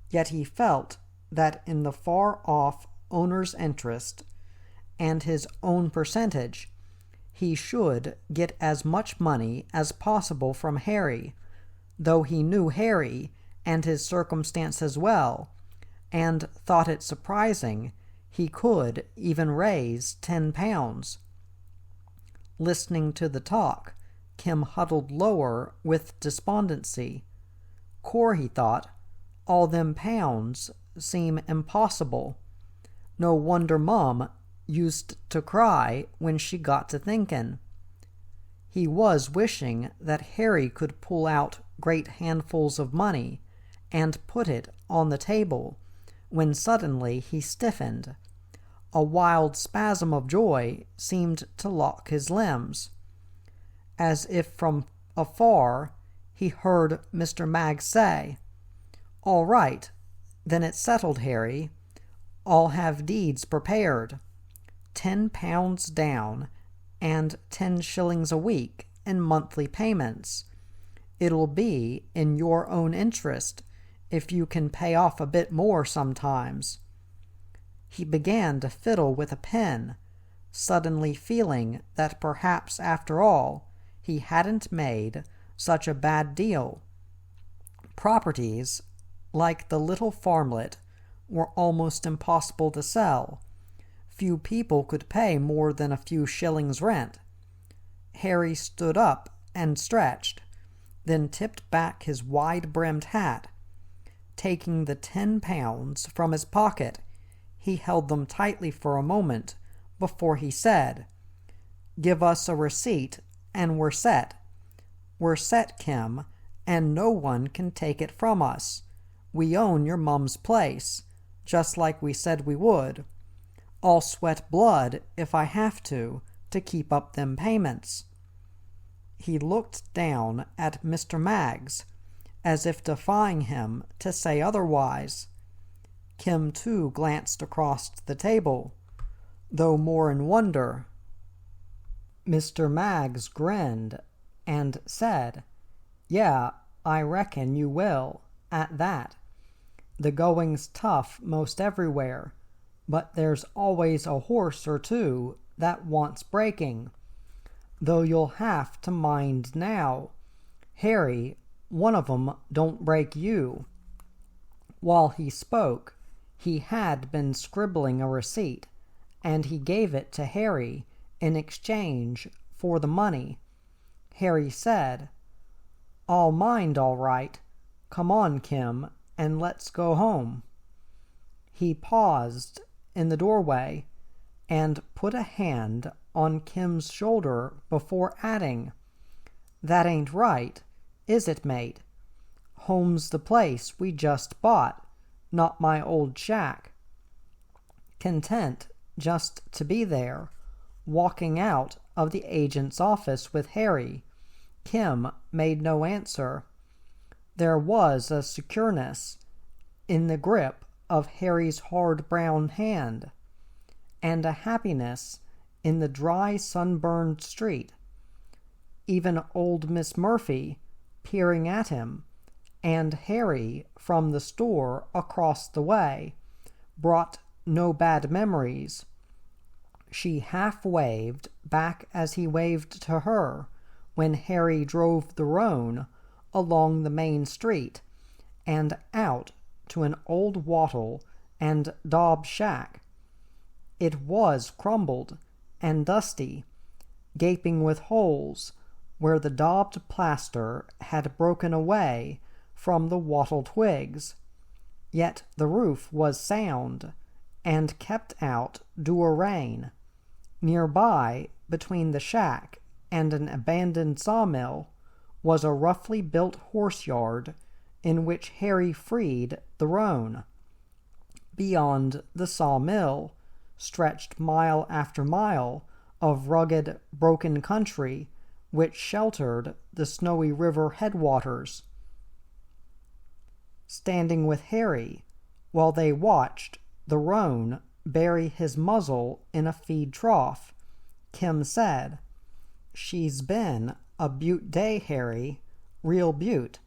yet he felt that in the far-off owner's interest and his own percentage, he should get as much money as possible from Harry, though he knew Harry and his circumstances well, and thought it surprising he could even raise £10. Listening to the talk, Kim huddled lower with despondency. "Core," he thought, "all them pounds seem impossible. No wonder Mum used to cry when she got to thinkin'." He was wishing that Harry could pull out great handfuls of money and put it on the table, when suddenly he stiffened. A wild spasm of joy seemed to lock his limbs. As if from afar, he heard Mr. Maggs say, "All right, then it's settled, Harry. I'll have deeds prepared. £10 down, and 10 shillings a week in monthly payments. It'll be in your own interest if you can pay off a bit more sometimes." He began to fiddle with a pen, suddenly feeling that perhaps after all he hadn't made such a bad deal. Properties like the little farmlet were almost impossible to sell. Few people could pay more than a few shillings rent. Harry stood up and stretched, then tipped back his wide-brimmed hat. Taking the £10 from his pocket, he held them tightly for a moment before he said, "Give us a receipt and we're set. We're set, Kim, and no one can take it from us. We own your mum's place, just like we said we would. I'll sweat blood if I have to keep up them payments." He looked down at Mr. Maggs, as if defying him to say otherwise. Kim too glanced across the table, though more in wonder. Mr. Maggs grinned and said, "Yeah, I reckon you will, at that. The going's tough most everywhere, but there's always a horse or two that wants breaking. Though you'll have to mind now, Harry, one of 'em don't break you." While he spoke, he had been scribbling a receipt, and he gave it to Harry in exchange for the money. Harry said, "I'll mind all right. Come on, Kim, and let's go home." He paused in the doorway and put a hand on Kim's shoulder before adding, "That ain't right, is it, mate? Home's the place we just bought, not my old shack." Content just to be there, walking out of the agent's office with Harry, Kim made no answer. There was a secureness in the grip of Harry's hard brown hand, and a happiness in the dry sunburned street. Even old Miss Murphy, peering at him, and Harry from the store across the way, brought no bad memories. She half waved back as he waved to her when Harry drove the roan along the main street and out to an old wattle and daub shack. It was crumbled and dusty, gaping with holes where the daubed plaster had broken away from the wattle twigs, yet the roof was sound and kept out due a rain. Nearby, between the shack and an abandoned sawmill, was a roughly built horse yard in which Harry freed the roan. Beyond the sawmill stretched mile after mile of rugged, broken country which sheltered the Snowy River headwaters. Standing with Harry, while they watched the roan bury his muzzle in a feed trough, Kim said, "She's been a beaut day, Harry, real beaut.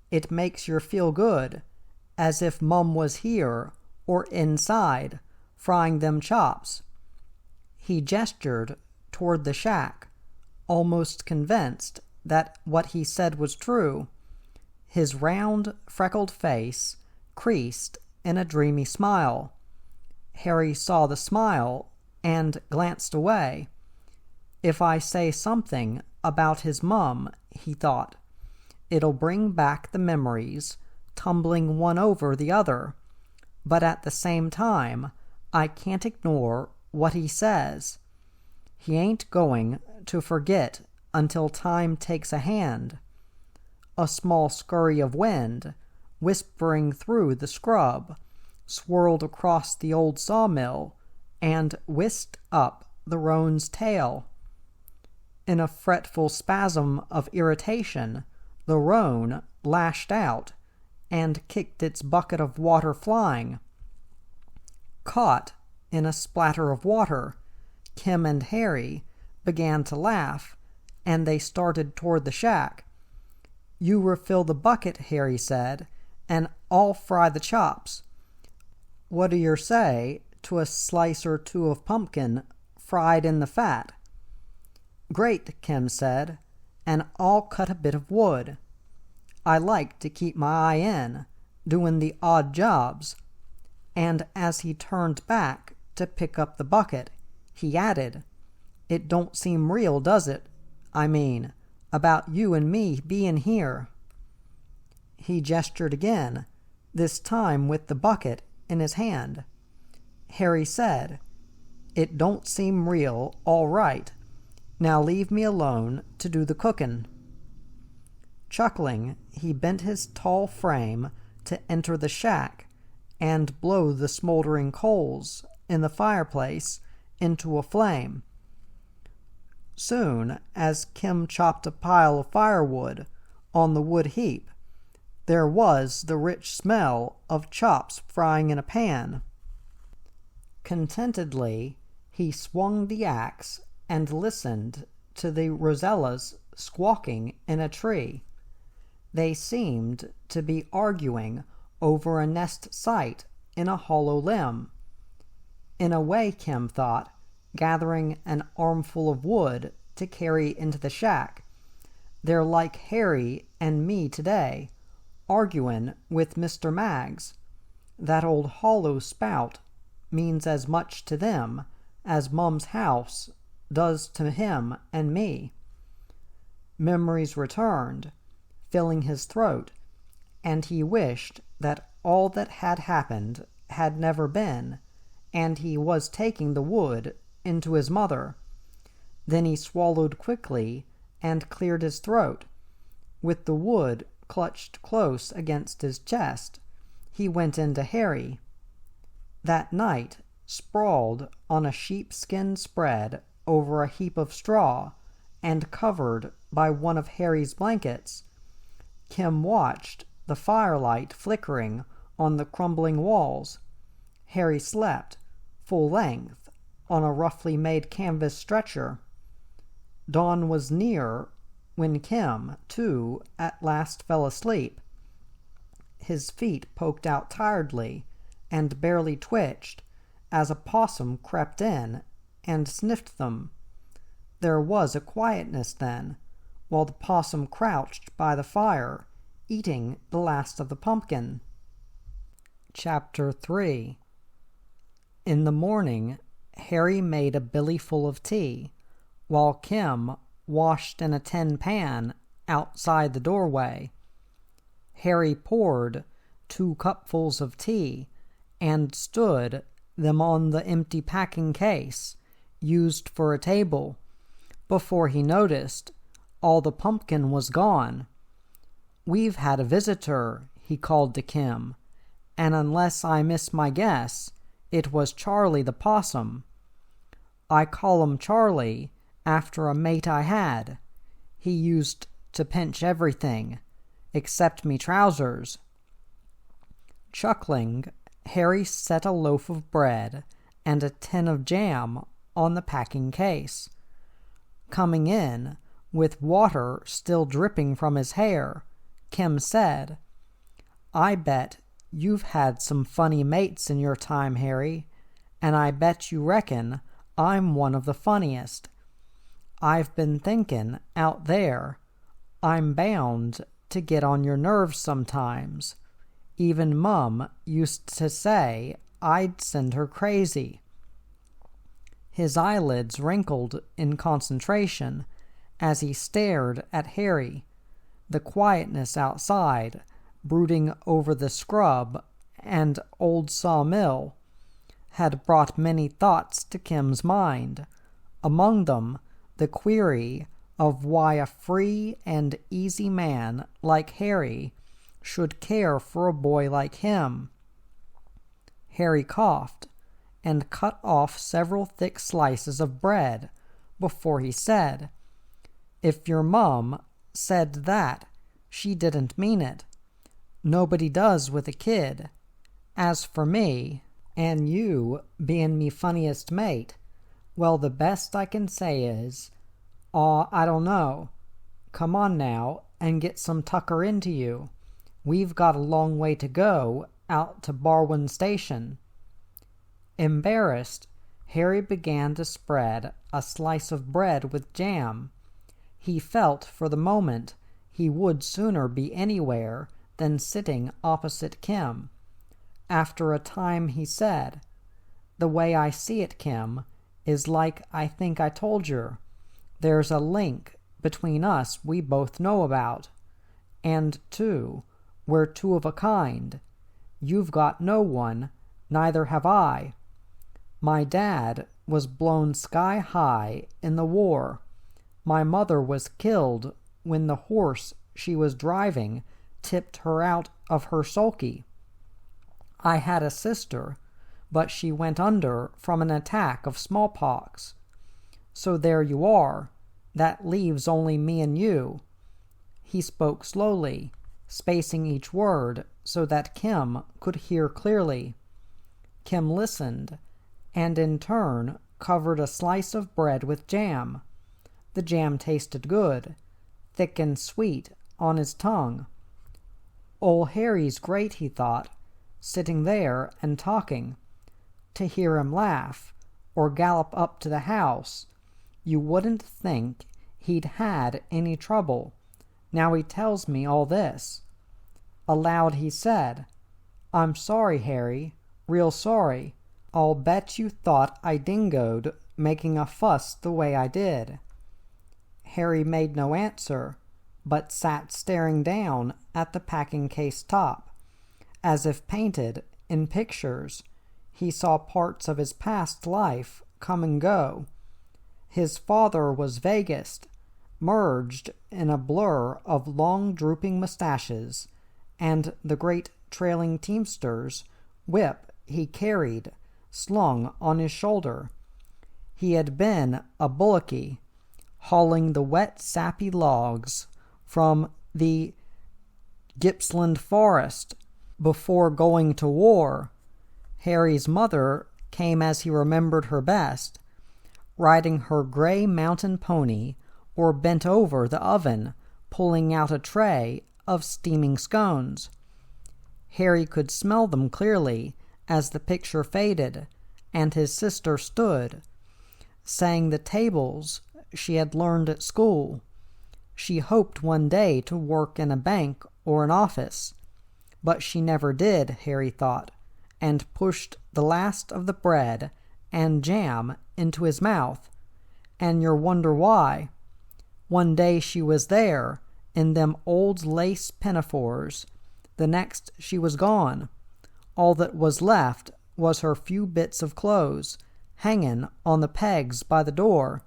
It makes yer feel good, as if Mum was here or inside, frying them chops." He gestured toward the shack, almost convinced that what he said was true. His round, freckled face creased in a dreamy smile. Harry saw the smile and glanced away. "If I say something about his mum," he thought, "it'll bring back the memories, tumbling one over the other. But at the same time, I can't ignore what he says. He ain't going to forget until time takes a hand." A small scurry of wind, whispering through the scrub, swirled across the old sawmill and whisked up the roan's tail. In a fretful spasm of irritation, the roan lashed out and kicked its bucket of water flying. Caught in a splatter of water, Kim and Harry began to laugh, and they started toward the shack. "You refill the bucket," Harry said, "and I'll fry the chops. What do yer say to a slice or two of pumpkin fried in the fat?" "Great," Kim said, "and I'll cut a bit of wood. I like to keep my eye in, doing the odd jobs." And as he turned back to pick up the bucket, he added, "It don't seem real, does it? I mean, about you and me being here." He gestured again, this time with the bucket in his hand. Harry said, "It don't seem real, all right. Now leave me alone to do the cookin'." Chuckling, he bent his tall frame to enter the shack and blow the smoldering coals in the fireplace into a flame. Soon as Kim chopped a pile of firewood on the wood heap, there was the rich smell of chops frying in a pan. Contentedly, he swung the axe and listened to the rosellas squawking in a tree. They seemed to be arguing over a nest site in a hollow limb. In a way, Kim thought, gathering an armful of wood to carry into the shack. They're like Harry and me today, arguing with Mr. Maggs. That old hollow spout means as much to them as Mum's house does to him and me. Memories returned, filling his throat, and he wished that all that had happened had never been, and he was taking the wood into his mother. Then he swallowed quickly and cleared his throat. With the wood clutched close against his chest, he went into Harry. That night, sprawled on a sheepskin spread over a heap of straw, and covered by one of Harry's blankets, Kim watched the firelight flickering on the crumbling walls. Harry slept, full length, on a roughly made canvas stretcher. Dawn was near when Kim, too, at last fell asleep. His feet poked out tiredly and barely twitched as a possum crept in and sniffed them. There was a quietness then, while the possum crouched by the fire, eating the last of the pumpkin. Chapter 3. In the morning, Harry made a billyful of tea, while Kim washed in a tin pan outside the doorway. Harry poured 2 cupfuls of tea and stood them on the empty packing case used for a table before he noticed all the pumpkin was gone. "We've had a visitor," he called to Kim, "and unless I miss my guess, it was Charlie the possum. I call him Charlie after a mate I had. He used to pinch everything, except me trousers." Chuckling, Harry set a loaf of bread and a tin of jam on the packing case. Coming in, with water still dripping from his hair, Kim said, "I bet you've had some funny mates in your time, Harry, and I bet you reckon I'm one of the funniest. I've been thinking out there, I'm bound to get on your nerves sometimes. Even Mum used to say I'd send her crazy." His eyelids wrinkled in concentration as he stared at Harry. The quietness outside, brooding over the scrub and old sawmill, had brought many thoughts to Kim's mind, among them the query of why a free and easy man like Harry should care for a boy like him. Harry coughed and cut off several thick slices of bread before he said, "If your mum said that, she didn't mean it. Nobody does with a kid. As for me, and you being me funniest mate, well, the best I can say is, I don't know. Come on now and get some tucker into you. We've got a long way to go out to Barwon Station." Embarrassed, Harry began to spread a slice of bread with jam. He felt for the moment he would sooner be anywhere than sitting opposite Kim. After a time he said, "The way I see it, Kim, is like I think I told you. There's a link between us we both know about. And, too, we're two of a kind. You've got no one, neither have I. My dad was blown sky-high in the war. My mother was killed when the horse she was driving tipped her out of her sulky. I had a sister, but she went under from an attack of smallpox. So there you are. That leaves only me and you." He spoke slowly, spacing each word so that Kim could hear clearly. Kim listened, and in turn covered a slice of bread with jam. The jam tasted good, thick and sweet on his tongue. "Ol' Harry's great," he thought, sitting there and talking. To hear him laugh, or gallop up to the house, you wouldn't think he'd had any trouble. Now he tells me all this. Aloud he said, "I'm sorry, Harry, real sorry. I'll bet you thought I dingoed making a fuss the way I did." Harry made no answer, but sat staring down at the packing-case top, as if painted in pictures. He saw parts of his past life come and go. His father was vaguest, merged in a blur of long drooping mustaches, and the great trailing teamster's whip he carried slung on his shoulder. He had been a bullocky, hauling the wet sappy logs from the Gippsland forest before going to war. Harry's mother came as he remembered her best, riding her gray mountain pony or bent over the oven, pulling out a tray of steaming scones. Harry could smell them clearly as the picture faded, and his sister stood, saying the tables she had learned at school. She hoped one day to work in a bank or an office, but she never did, Harry thought, and pushed the last of the bread and jam into his mouth. And you wonder why. One day she was there in them old lace pinafores. The next she was gone. All that was left was her few bits of clothes, hanging on the pegs by the door.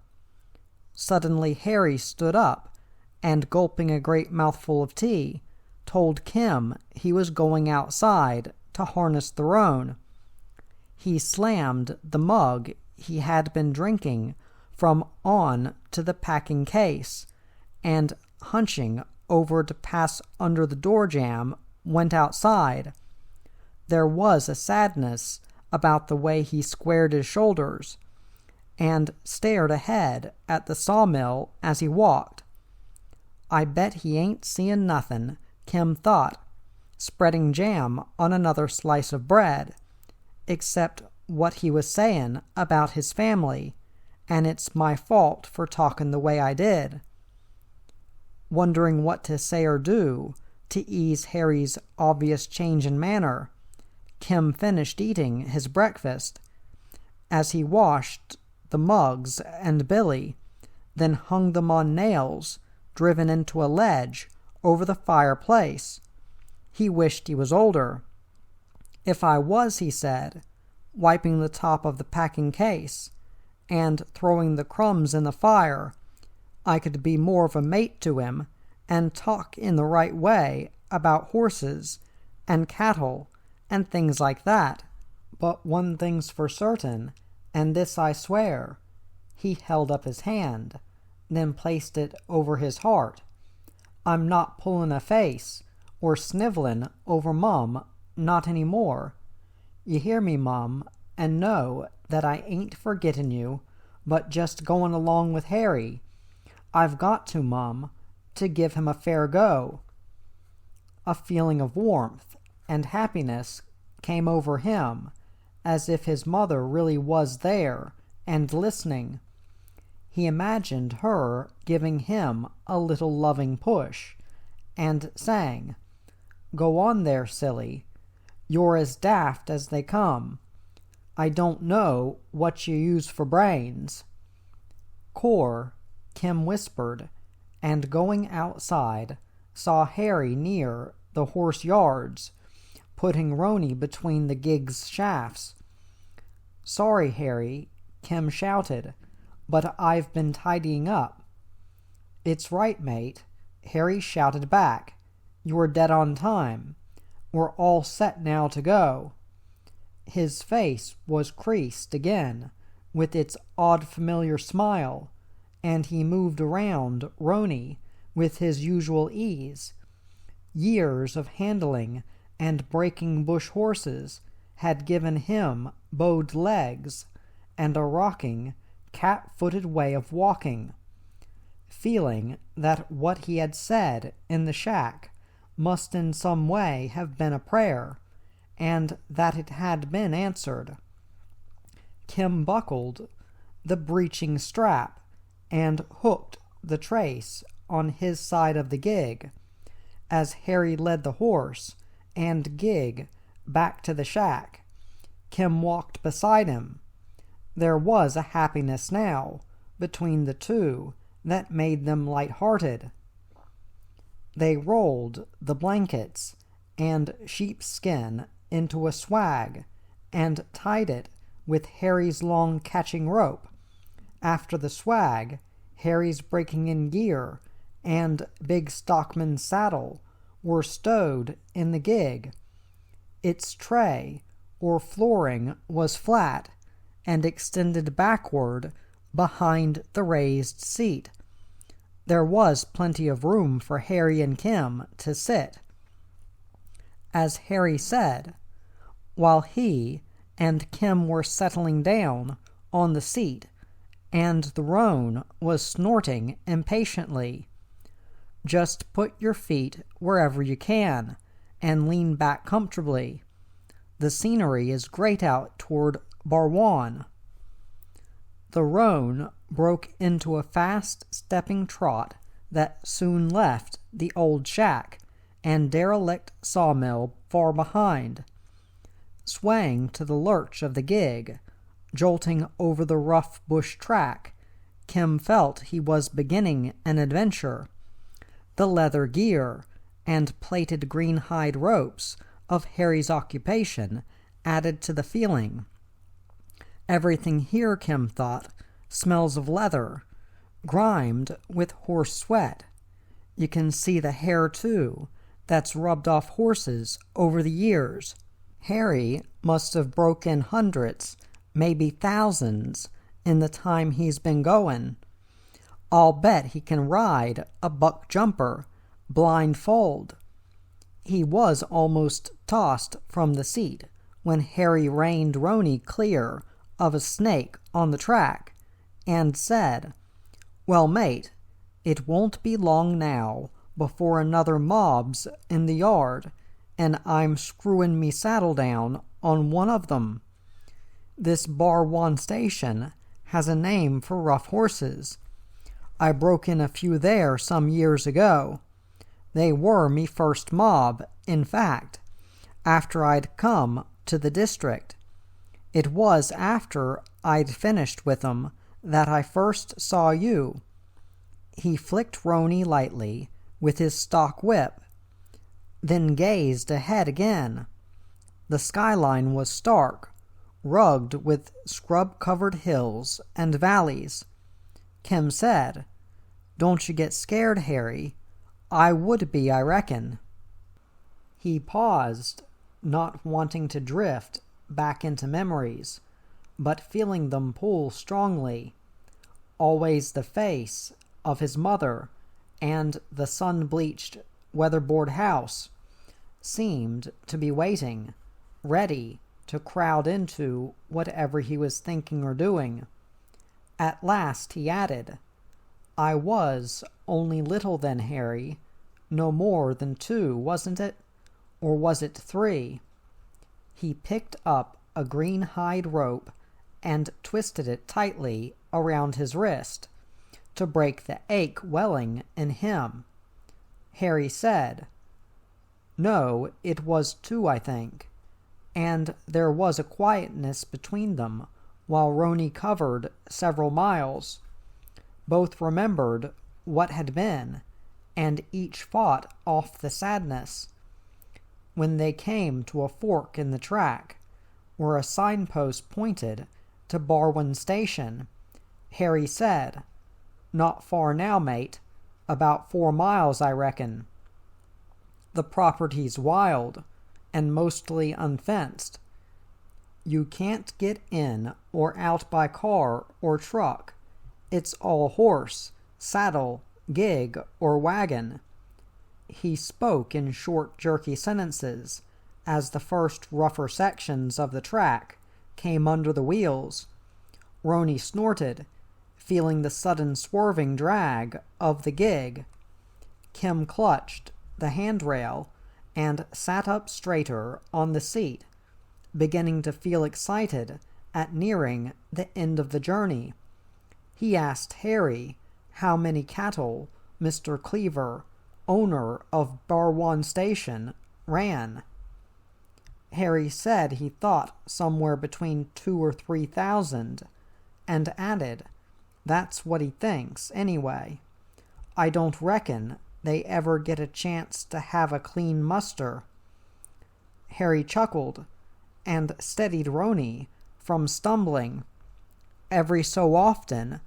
Suddenly Harry stood up, and gulping a great mouthful of tea, told Kim he was going outside to harness the roan. He slammed the mug he had been drinking from on to the packing case, and hunching over to pass under the door jamb, went outside. There was a sadness about the way he squared his shoulders, and stared ahead at the sawmill as he walked. I bet he ain't seein' nothin', Kim thought, spreading jam on another slice of bread, except what he was sayin' about his family, and it's my fault for talkin' the way I did. Wondering what to say or do to ease Harry's obvious change in manner, Kim finished eating his breakfast. As he washed the mugs and Billy, then hung them on nails driven into a ledge over the fireplace, he wished he was older. "If I was," he said, wiping the top of the packing case and throwing the crumbs in the fire, "I could be more of a mate to him and talk in the right way about horses and cattle and things like that. But one thing's for certain, and this I swear." He held up his hand, then placed it over his heart. "I'm not pullin' a face or snivelin' over Mum, not any more. You hear me, Mum, and know that I ain't forgettin' you, but just goin' along with Harry. I've got to, Mum, to give him a fair go." A feeling of warmth and happiness came over him, as if his mother really was there and listening. He imagined her giving him a little loving push, and sang, "Go on there, silly. You're as daft as they come. I don't know what you use for brains." "Core," Kim whispered, and going outside, saw Harry near the horse yards, putting Roni between the gig's shafts. "Sorry, Harry," Kim shouted, "but I've been tidying up." "It's right, mate," Harry shouted back, "You're dead on time. We're all set now to go." His face was creased again, with its odd familiar smile, and he moved around Roni with his usual ease. Years of handling and breaking bush horses had given him bowed legs and a rocking, cat-footed way of walking. Feeling that what he had said in the shack must in some way have been a prayer, and that it had been answered, Kim buckled the breeching strap and hooked the trace on his side of the gig, as Harry led the horse and gig back to the shack. Kim walked beside him. There was a happiness now between the two that made them light-hearted. They rolled the blankets and sheepskin into a swag and tied it with Harry's long catching rope. After the swag, Harry's breaking in gear and Big Stockman's saddle were stowed in the gig. Its tray or flooring was flat and extended backward behind the raised seat. There was plenty of room for Harry and Kim to sit. As Harry said, while he and Kim were settling down on the seat, and the roan was snorting impatiently, "Just put your feet wherever you can, and lean back comfortably. The scenery is great out toward Barwan." The roan broke into a fast-stepping trot that soon left the old shack and derelict sawmill far behind. Swaying to the lurch of the gig, jolting over the rough bush track, Kim felt he was beginning an adventure. The leather gear and plated green hide ropes of Harry's occupation added to the feeling. Everything here, Kim thought, smells of leather, grimed with horse sweat. You can see the hair, too, that's rubbed off horses over the years. Harry must have broke in hundreds, maybe thousands, in the time he's been going. I'll bet he can ride a buck jumper, blindfold. He was almost tossed from the seat when Harry reined Roni clear of a snake on the track, and said, "Well, mate, it won't be long now before another mob's in the yard, and I'm screwing me saddle down on one of them. This Barwan station has a name for rough horses. I broke in a few there some years ago. They were me first mob, in fact, after I'd come to the district. It was after I'd finished with 'em that I first saw you." He flicked Roni lightly with his stock whip, then gazed ahead again. The skyline was stark, rugged with scrub-covered hills and valleys. Kim said, "Don't you get scared, Harry. I would be, I reckon." He paused, not wanting to drift back into memories, but feeling them pull strongly. Always the face of his mother and the sun-bleached, weatherboard house seemed to be waiting, ready to crowd into whatever he was thinking or doing. At last he added, "I was only little then, Harry. No more than 2, wasn't it? Or was it 3? He picked up a green hide rope and twisted it tightly around his wrist to break the ache welling in him. Harry said, "No, it was 2, I think." And there was a quietness between them while Roni covered several miles. Both remembered what had been, and each fought off the sadness. When they came to a fork in the track, where a signpost pointed to Barwan Station, Harry said, "Not far now, mate. About 4 miles, I reckon. The property's wild and mostly unfenced. You can't get in or out by car or truck. It's all horse, saddle, gig, or wagon. He spoke in short, jerky sentences as the first rougher sections of the track came under the wheels. Roni snorted, feeling the sudden swerving drag of the gig. Kim clutched the handrail and sat up straighter on the seat, beginning to feel excited at nearing the end of the journey. He asked Harry how many cattle Mr. Cleaver, owner of Barwon Station, ran. Harry said he thought somewhere between 2,000 or 3,000, and added, "That's what he thinks, anyway. I don't reckon they ever get a chance to have a clean muster." Harry chuckled and steadied Roni from stumbling. Every so often,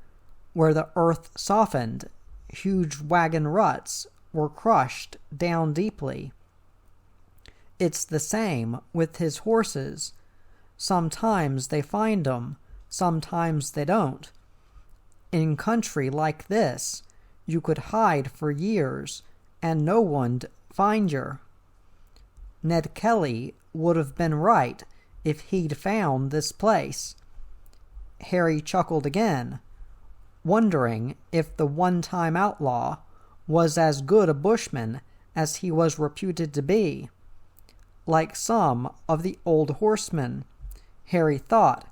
where the earth softened, huge wagon ruts were crushed down deeply. It's the same with his horses. Sometimes they find 'em, sometimes they don't. In country like this, you could hide for years and no one'd find yer. Ned Kelly would have been right if he'd found this place. Harry chuckled again, wondering if the one-time outlaw was as good a bushman as he was reputed to be. Like some of the old horsemen, Harry thought,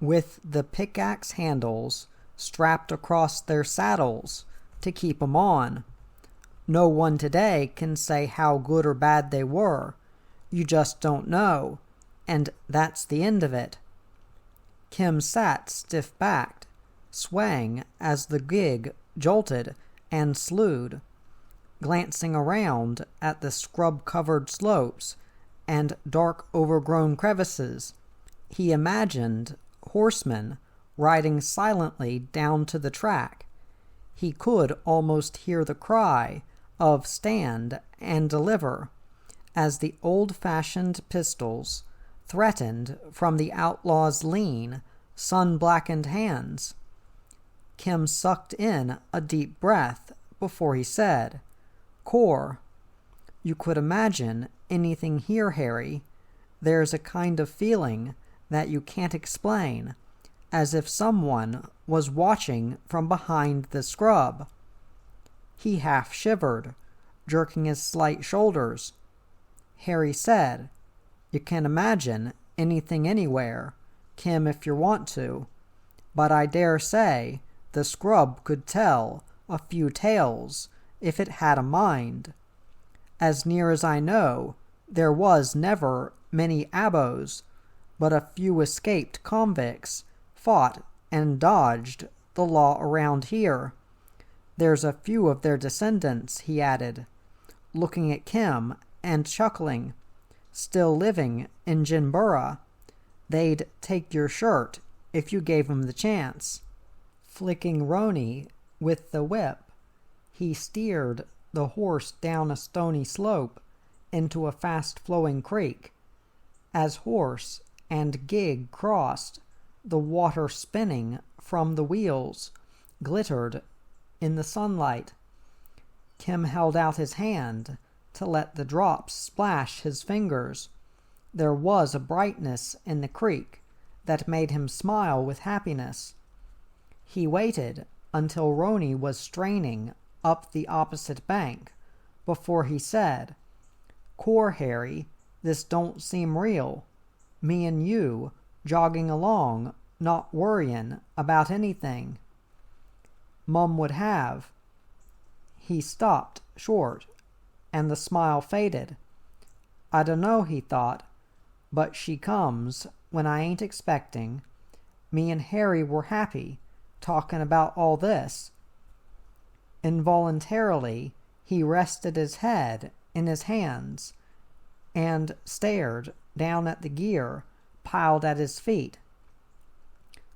with the pickaxe handles strapped across their saddles to keep 'em on. No one today can say how good or bad they were. You just don't know, and that's the end of it. Kim sat stiff-backed, swaying as the gig jolted and slewed, glancing around at the scrub-covered slopes and dark overgrown crevices. He imagined horsemen riding silently down to the track. He could almost hear the cry of "stand and deliver" as the old-fashioned pistols threatened from the outlaw's lean, sun-blackened hands. Kim sucked in a deep breath before he said, "Core, you could imagine anything here, Harry. There's a kind of feeling that you can't explain, as if someone was watching from behind the scrub." He half shivered, jerking his slight shoulders. Harry said, "You can imagine anything anywhere, Kim, if you want to, but I dare say the scrub could tell a few tales if it had a mind. As near as I know, there was never many abos, but a few escaped convicts fought and dodged the law around here. There's a few of their descendants," he added, looking at Kim and chuckling, "still living in Jinbura. They'd take your shirt if you gave 'em the chance." Flicking Roni with the whip, he steered the horse down a stony slope into a fast-flowing creek. As horse and gig crossed, the water spinning from the wheels glittered in the sunlight. Kim held out his hand to let the drops splash his fingers. There was a brightness in the creek that made him smile with happiness. He waited until Roni was straining up the opposite bank before he said, "Core, Harry, this don't seem real. Me and you jogging along, not worryin' about anything. Mum would have—" He stopped short, and the smile faded. "I dunno," he thought, "but she comes when I ain't expecting. Me and Harry were happy, talking about all this." Involuntarily, he rested his head in his hands and stared down at the gear piled at his feet.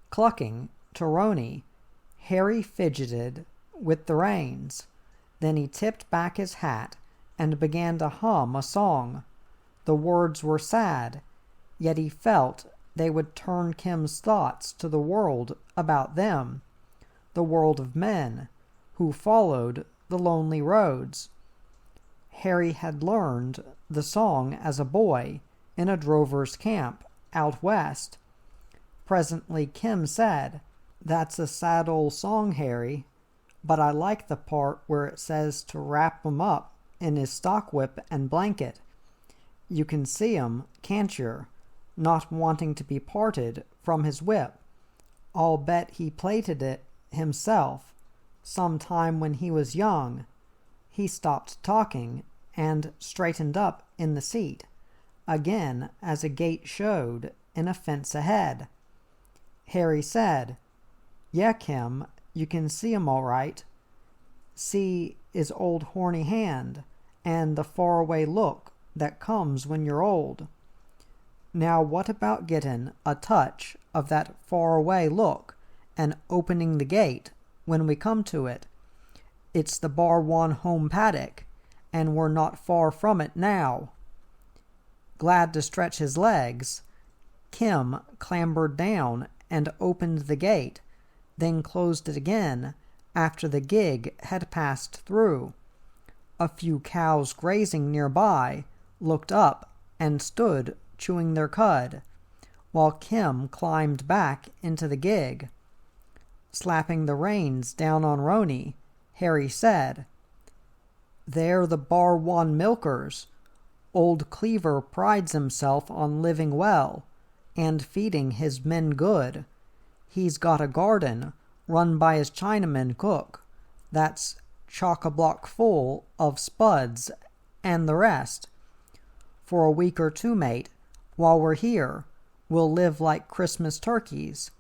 Clucking to Roni, Harry fidgeted with the reins. Then he tipped back his hat and began to hum a song. The words were sad, yet he felt they would turn Kim's thoughts to the world about them, the world of men who followed the lonely roads. Harry had learned the song as a boy in a drover's camp out west. Presently Kim said, "That's a sad old song, Harry, but I like the part where it says to wrap 'em up in his stockwhip and blanket. You can see 'em, can't yer, not wanting to be parted from his whip. I'll bet he plaited it himself some time when he was young." He stopped talking and straightened up in the seat again as a gate showed in a fence ahead. Harry said, "Yeah, Kim, you can see 'em all right. See his old horny hand and the faraway look that comes when you're old. Now what about getting a touch of that faraway look and opening the gate when we come to it? It's the Bar 1 home paddock, and we're not far from it now." Glad to stretch his legs, Kim clambered down and opened the gate, then closed it again after the gig had passed through. A few cows grazing nearby looked up and stood chewing their cud, while Kim climbed back into the gig. Slapping the reins down on Roni, Harry said, "They're the Bar 1 milkers. Old Cleaver prides himself on living well and feeding his men good. He's got a garden run by his Chinaman cook that's chock-a-block full of spuds and the rest. For a week or two, mate, while we're here, we'll live like Christmas turkeys."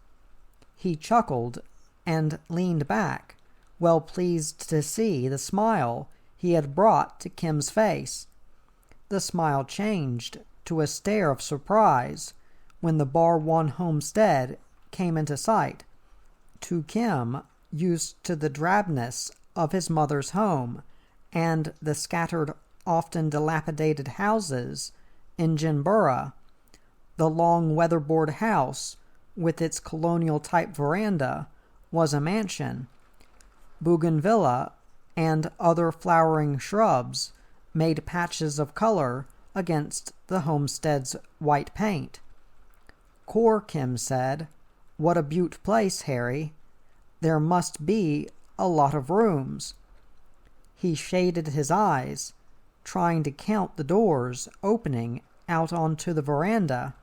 He chuckled and leaned back, well pleased to see the smile he had brought to Kim's face. The smile changed to a stare of surprise when the Bar 1 homestead came into sight. To Kim, used to the drabness of his mother's home and the scattered, often dilapidated houses in Jinbura, the long weatherboard house with its colonial-type veranda was a mansion. Bougainvillea and other flowering shrubs made patches of color against the homestead's white paint. "Core," Kim said. "What a beaut place, Harry. There must be a lot of rooms." He shaded his eyes, trying to count the doors opening out onto the veranda.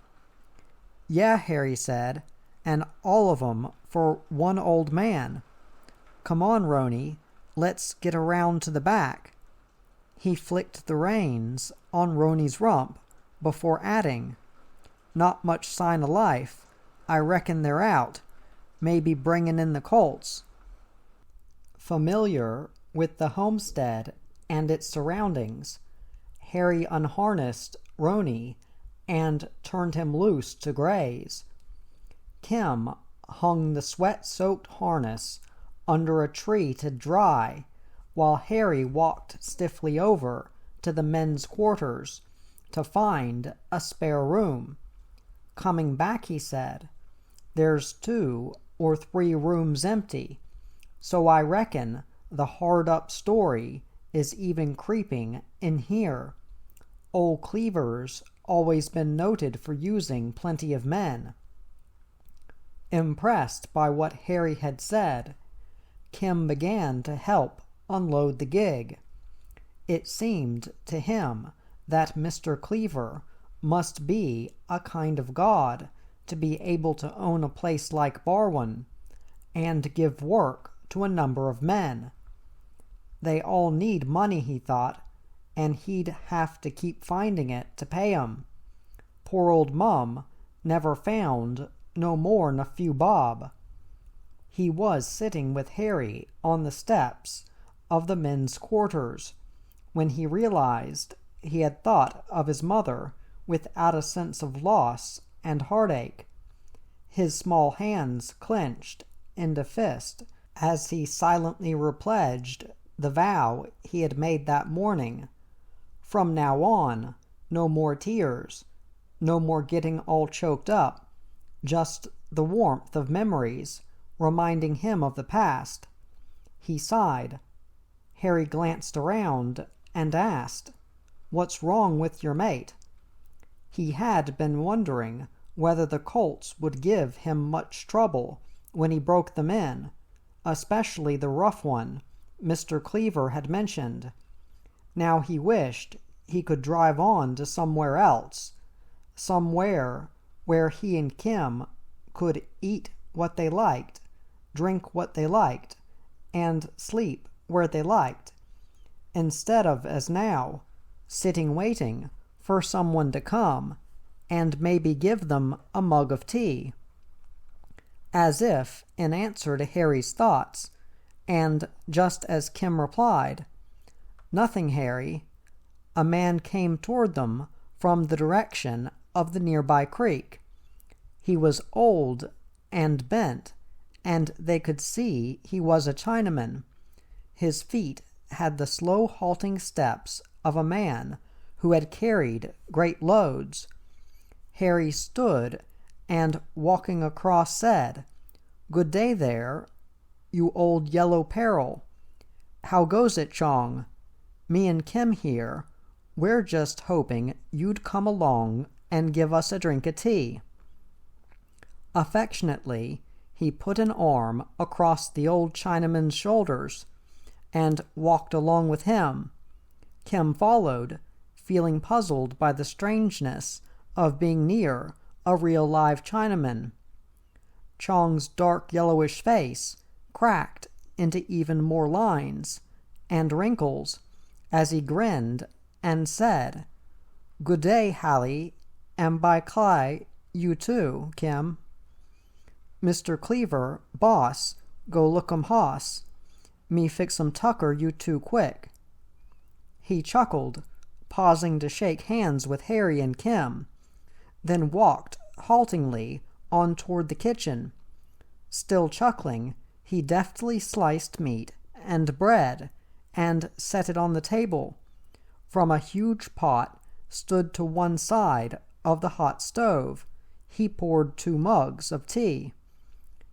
"Yeah," Harry said, "and all of 'em for one old man. Come on, Roni, let's get around to the back." He flicked the reins on Roni's rump before adding, "Not much sign of life. I reckon they're out, maybe bringing in the colts." Familiar with the homestead and its surroundings, Harry unharnessed Roni and turned him loose to graze. Kim hung the sweat-soaked harness under a tree to dry, while Harry walked stiffly over to the men's quarters to find a spare room. Coming back, he said, "There's 2 or 3 rooms empty, so I reckon the hard-up story is even creeping in here. Old Cleaver's always been noted for using plenty of men." Impressed by what Harry had said, Kim began to help unload the gig. It seemed to him that Mr. Cleaver must be a kind of god to be able to own a place like Barwon and give work to a number of men. They all need money, he thought, and he'd have to keep finding it to pay 'em. Poor old Mum never found no more'n a few bob. He was sitting with Harry on the steps of the men's quarters when he realized he had thought of his mother without a sense of loss and heartache. His small hands clenched into fist as he silently repledged the vow he had made that morning. From now on, no more tears, no more getting all choked up, just the warmth of memories reminding him of the past. He sighed. Harry glanced around and asked, "What's wrong with your mate?" He had been wondering whether the colts would give him much trouble when he broke them in, especially the rough one Mr. Cleaver had mentioned. Now he wished he could drive on to somewhere else, somewhere where he and Kim could eat what they liked, drink what they liked, and sleep where they liked, instead of, as now, sitting waiting for someone to come and maybe give them a mug of tea. As if in answer to Harry's thoughts, and just as Kim replied, "Nothing, Harry," a man came toward them from the direction of the nearby creek. He was old and bent, and they could see he was a Chinaman. His feet had the slow halting steps of a man who had carried great loads. Harry stood and, walking across, said, "Good day there, you old yellow peril. How goes it, Chong? Me and Kim here, we're just hoping you'd come along and give us a drink of tea." Affectionately, he put an arm across the old Chinaman's shoulders and walked along with him. Kim followed, feeling puzzled by the strangeness of being near a real live Chinaman. Chong's dark yellowish face cracked into even more lines and wrinkles as he grinned and said, "Good day, Hallie, and by Cly, you too, Kim. Mr. Cleaver, boss, go look 'em hoss. Me fix 'em tucker you too quick." He chuckled, pausing to shake hands with Harry and Kim, then walked haltingly on toward the kitchen. Still chuckling, he deftly sliced meat and bread and set it on the table. From a huge pot stood to one side of the hot stove. He poured 2 mugs of tea.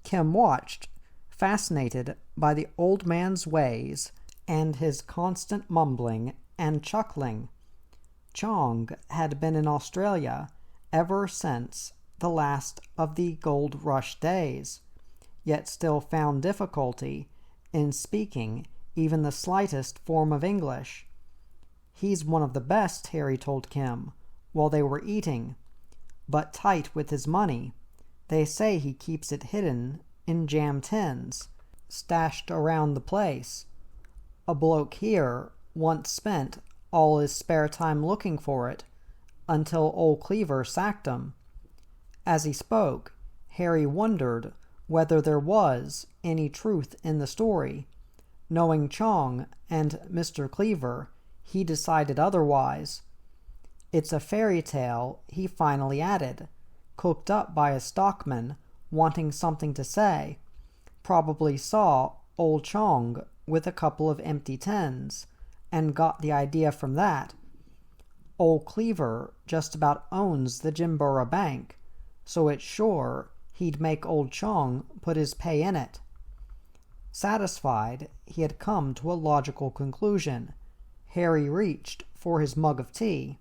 Kim watched, fascinated by the old man's ways and his constant mumbling and chuckling. Chong had been in Australia ever since the last of the gold rush days, yet still found difficulty in speaking even the slightest form of English. "He's one of the best," Harry told Kim, while they were eating, "but tight with his money. They say he keeps it hidden in jam tins, stashed around the place. A bloke here once spent all his spare time looking for it, until old Cleaver sacked him." As he spoke, Harry wondered whether there was any truth in the story. Knowing Chong and Mr. Cleaver, he decided otherwise. "It's a fairy tale," he finally added, "cooked up by a stockman wanting something to say. Probably saw old Chong with a couple of empty tins, and got the idea from that. Old Cleaver just about owns the Jimborough Bank, so it's sure he'd make old Chong put his pay in it." Satisfied he had come to a logical conclusion, Harry reached for his mug of tea.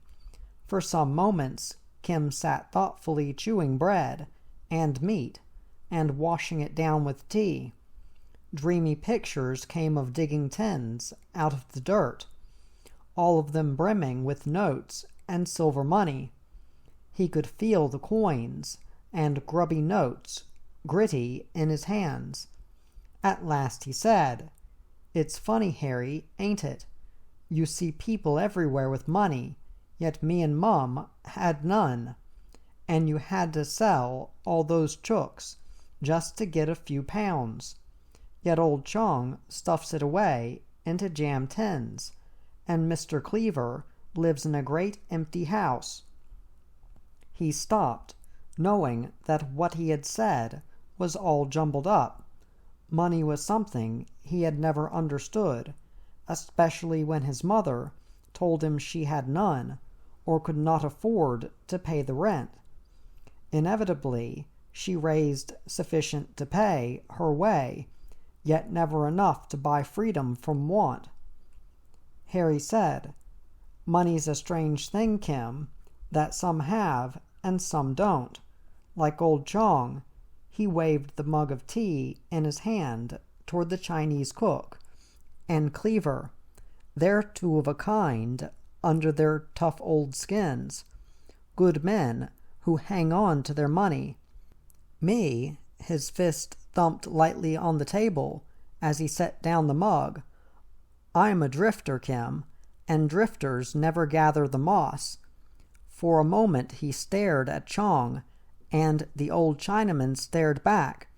For some moments Kim sat thoughtfully chewing bread and meat and washing it down with tea. Dreamy pictures came of digging tins out of the dirt, all of them brimming with notes and silver money. He could feel the coins and grubby notes gritty in his hands. At last he said, "It's funny, Harry, ain't it? You see people everywhere with money, yet me and Mum had none, and you had to sell all those chooks just to get a few pounds. Yet old Chong stuffs it away into jam tins, and Mr. Cleaver lives in a great empty house." He stopped, knowing that what he had said was all jumbled up. Money was something he had never understood, especially when his mother told him she had none or could not afford to pay the rent. Inevitably, she raised sufficient to pay her way, yet never enough to buy freedom from want. Harry said, "Money's a strange thing, Kim, that some have and some don't. Like old Chong," he waved the mug of tea in his hand toward the Chinese cook, "and Cleaver. They're two of a kind under their tough old skins. Good men who hang on to their money. Me," his fist thumped lightly on the table as he set down the mug, "I'm a drifter, Kim, and drifters never gather the moss." For a moment he stared at Chong, and the old Chinaman stared back.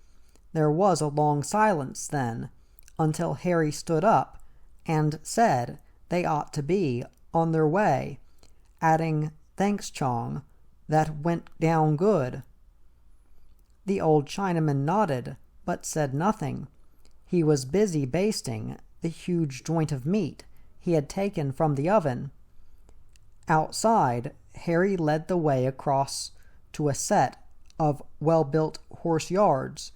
There was a long silence then, until Harry stood up and said they ought to be on their way, adding, "Thanks, Chong, that went down good." The old Chinaman nodded, but said nothing. He was busy basting the huge joint of meat he had taken from the oven. Outside, Harry led the way across to a set of well-built horse yards.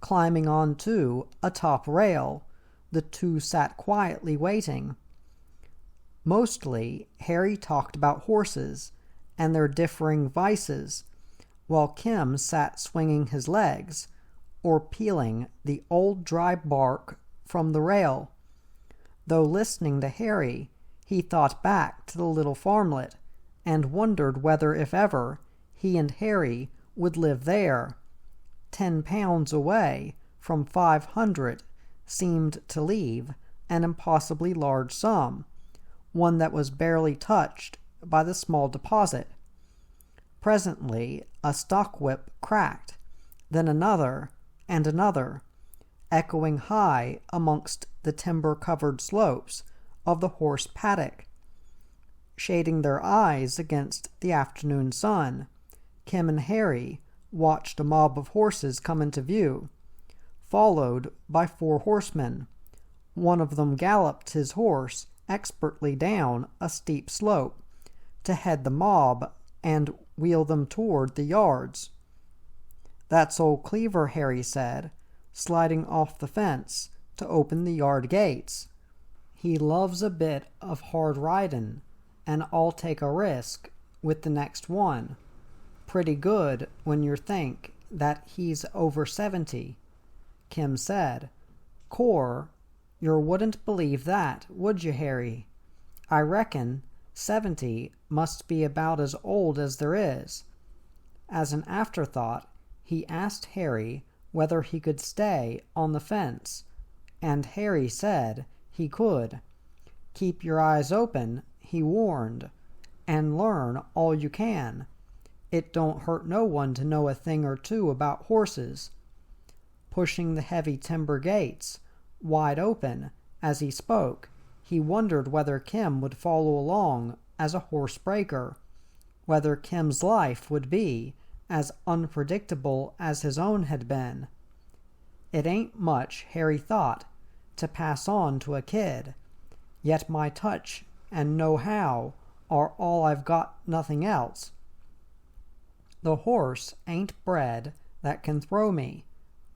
Climbing onto a top rail, the two sat quietly waiting. Mostly, Harry talked about horses and their differing vices, while Kim sat swinging his legs or peeling the old dry bark from the rail. Though listening to Harry, he thought back to the little farmlet and wondered whether, if ever, he and Harry would live there. £10 away from 500 seemed to leave an impossibly large sum, one that was barely touched by the small deposit. Presently a stock whip cracked, then another and another, echoing high amongst the timber-covered slopes of the horse paddock. Shading their eyes against the afternoon sun, Kim and Harry watched a mob of horses come into view, followed by 4 horsemen. One of them galloped his horse expertly down a steep slope to head the mob and wheel them toward the yards. "That's old Cleaver," Harry said, sliding off the fence to open the yard gates. "He loves a bit of hard ridin', and I'll take a risk with the next one. Pretty good when you think that he's over 70. Kim said, "Core, yer wouldn't believe that, would you, Harry? I reckon 70 must be about as old as there is." As an afterthought, he asked Harry whether he could stay on the fence, and Harry said he could. "Keep your eyes open," he warned, "and learn all you can. It don't hurt no one to know a thing or two about horses." Pushing the heavy timber gates wide open as he spoke, he wondered whether Kim would follow along as a horse breaker, whether Kim's life would be as unpredictable as his own had been. It ain't much, Harry thought, to pass on to a kid, yet my touch and know-how are all I've got, nothing else. The horse ain't bred that can throw me,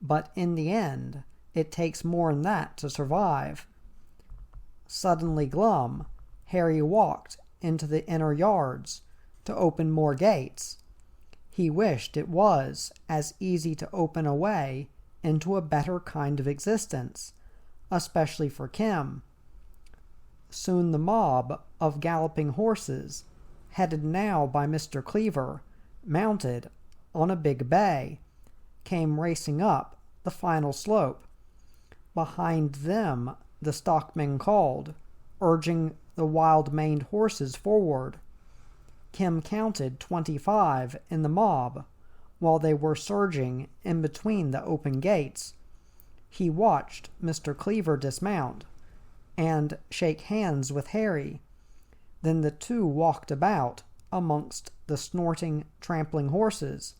but in the end it takes more'n that to survive. Suddenly glum, Harry walked into the inner yards to open more gates. He wished it was as easy to open a way into a better kind of existence, especially for Kim. Soon the mob of galloping horses, headed now by Mr. Cleaver, mounted on a big bay, came racing up the final slope. Behind them the stockmen called, urging the wild-maned horses forward. Kim counted 25 in the mob, while they were surging in between the open gates. He watched Mr. Cleaver dismount and shake hands with Harry. Then the two walked about amongst the snorting, trampling horses.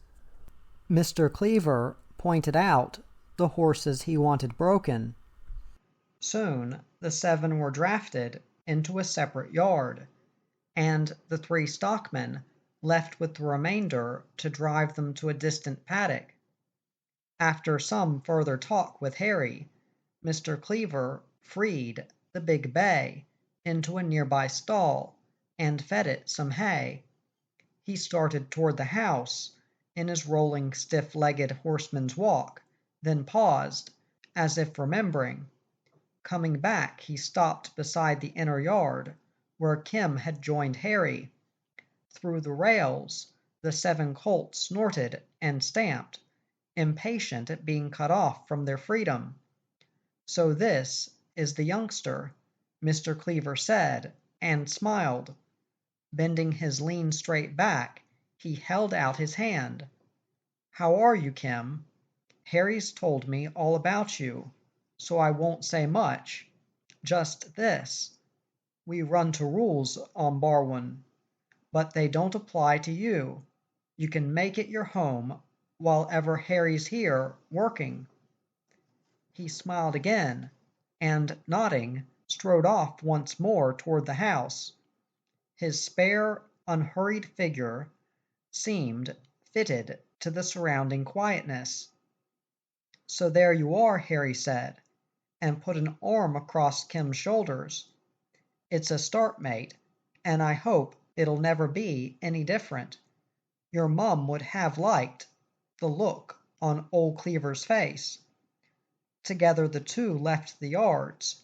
Mr. Cleaver pointed out the horses he wanted broken. Soon the 7 were drafted into a separate yard, and the 3 stockmen left with the remainder to drive them to a distant paddock. After some further talk with Harry, Mr. Cleaver freed the big bay into a nearby stall and fed it some hay. He started toward the house in his rolling, stiff-legged horseman's walk, then paused, as if remembering. Coming back, he stopped beside the inner yard, where Kim had joined Harry. Through the rails, the 7 colts snorted and stamped, impatient at being cut off from their freedom. "So this is the youngster," Mr. Cleaver said, and smiled. Bending his lean straight back, he held out his hand. "How are you, Kim? Harry's told me all about you, so I won't say much. Just this: we run to rules on Barwon, but they don't apply to you. You can make it your home while ever Harry's here working." He smiled again, and, nodding, strode off once more toward the house. His spare, unhurried figure seemed fitted to the surrounding quietness. "So there you are," Harry said, and put an arm across Kim's shoulders. "It's a start, mate, and I hope it'll never be any different. Your mum would have liked the look on old Cleaver's face." Together the 2 left the yards,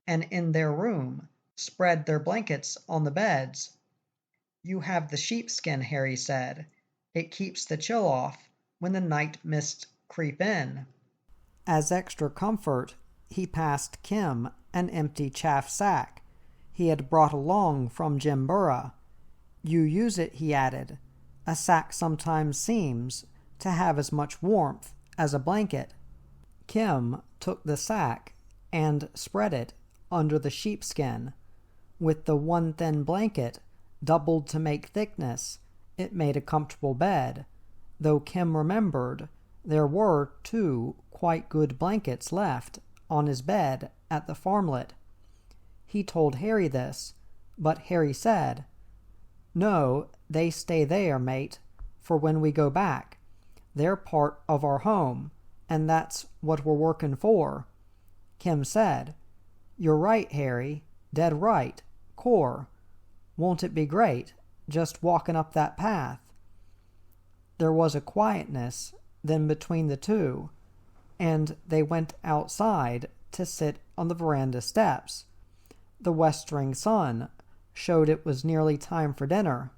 and in their room spread their blankets on the beds. "You have the sheepskin," Harry said. "It keeps the chill off when the night mists creep in." As extra comfort, he passed Kim an empty chaff sack he had brought along from Jimbura. "You use it," he added. "A sack sometimes seems to have as much warmth as a blanket." Kim took the sack and spread it under the sheepskin. With the one thin blanket doubled to make thickness, it made a comfortable bed, though Kim remembered there were 2 quite good blankets left on his bed at the farmlet. He told Harry this, but Harry said, "No, they stay there, mate, for when we go back. They're part of our home, and that's what we're working for." Kim said, "You're right, Harry, dead right, core. Won't it be great, just walking up that path?" There was a quietness then between the 2, and they went outside to sit on the veranda steps. The westering sun showed it was nearly time for dinner.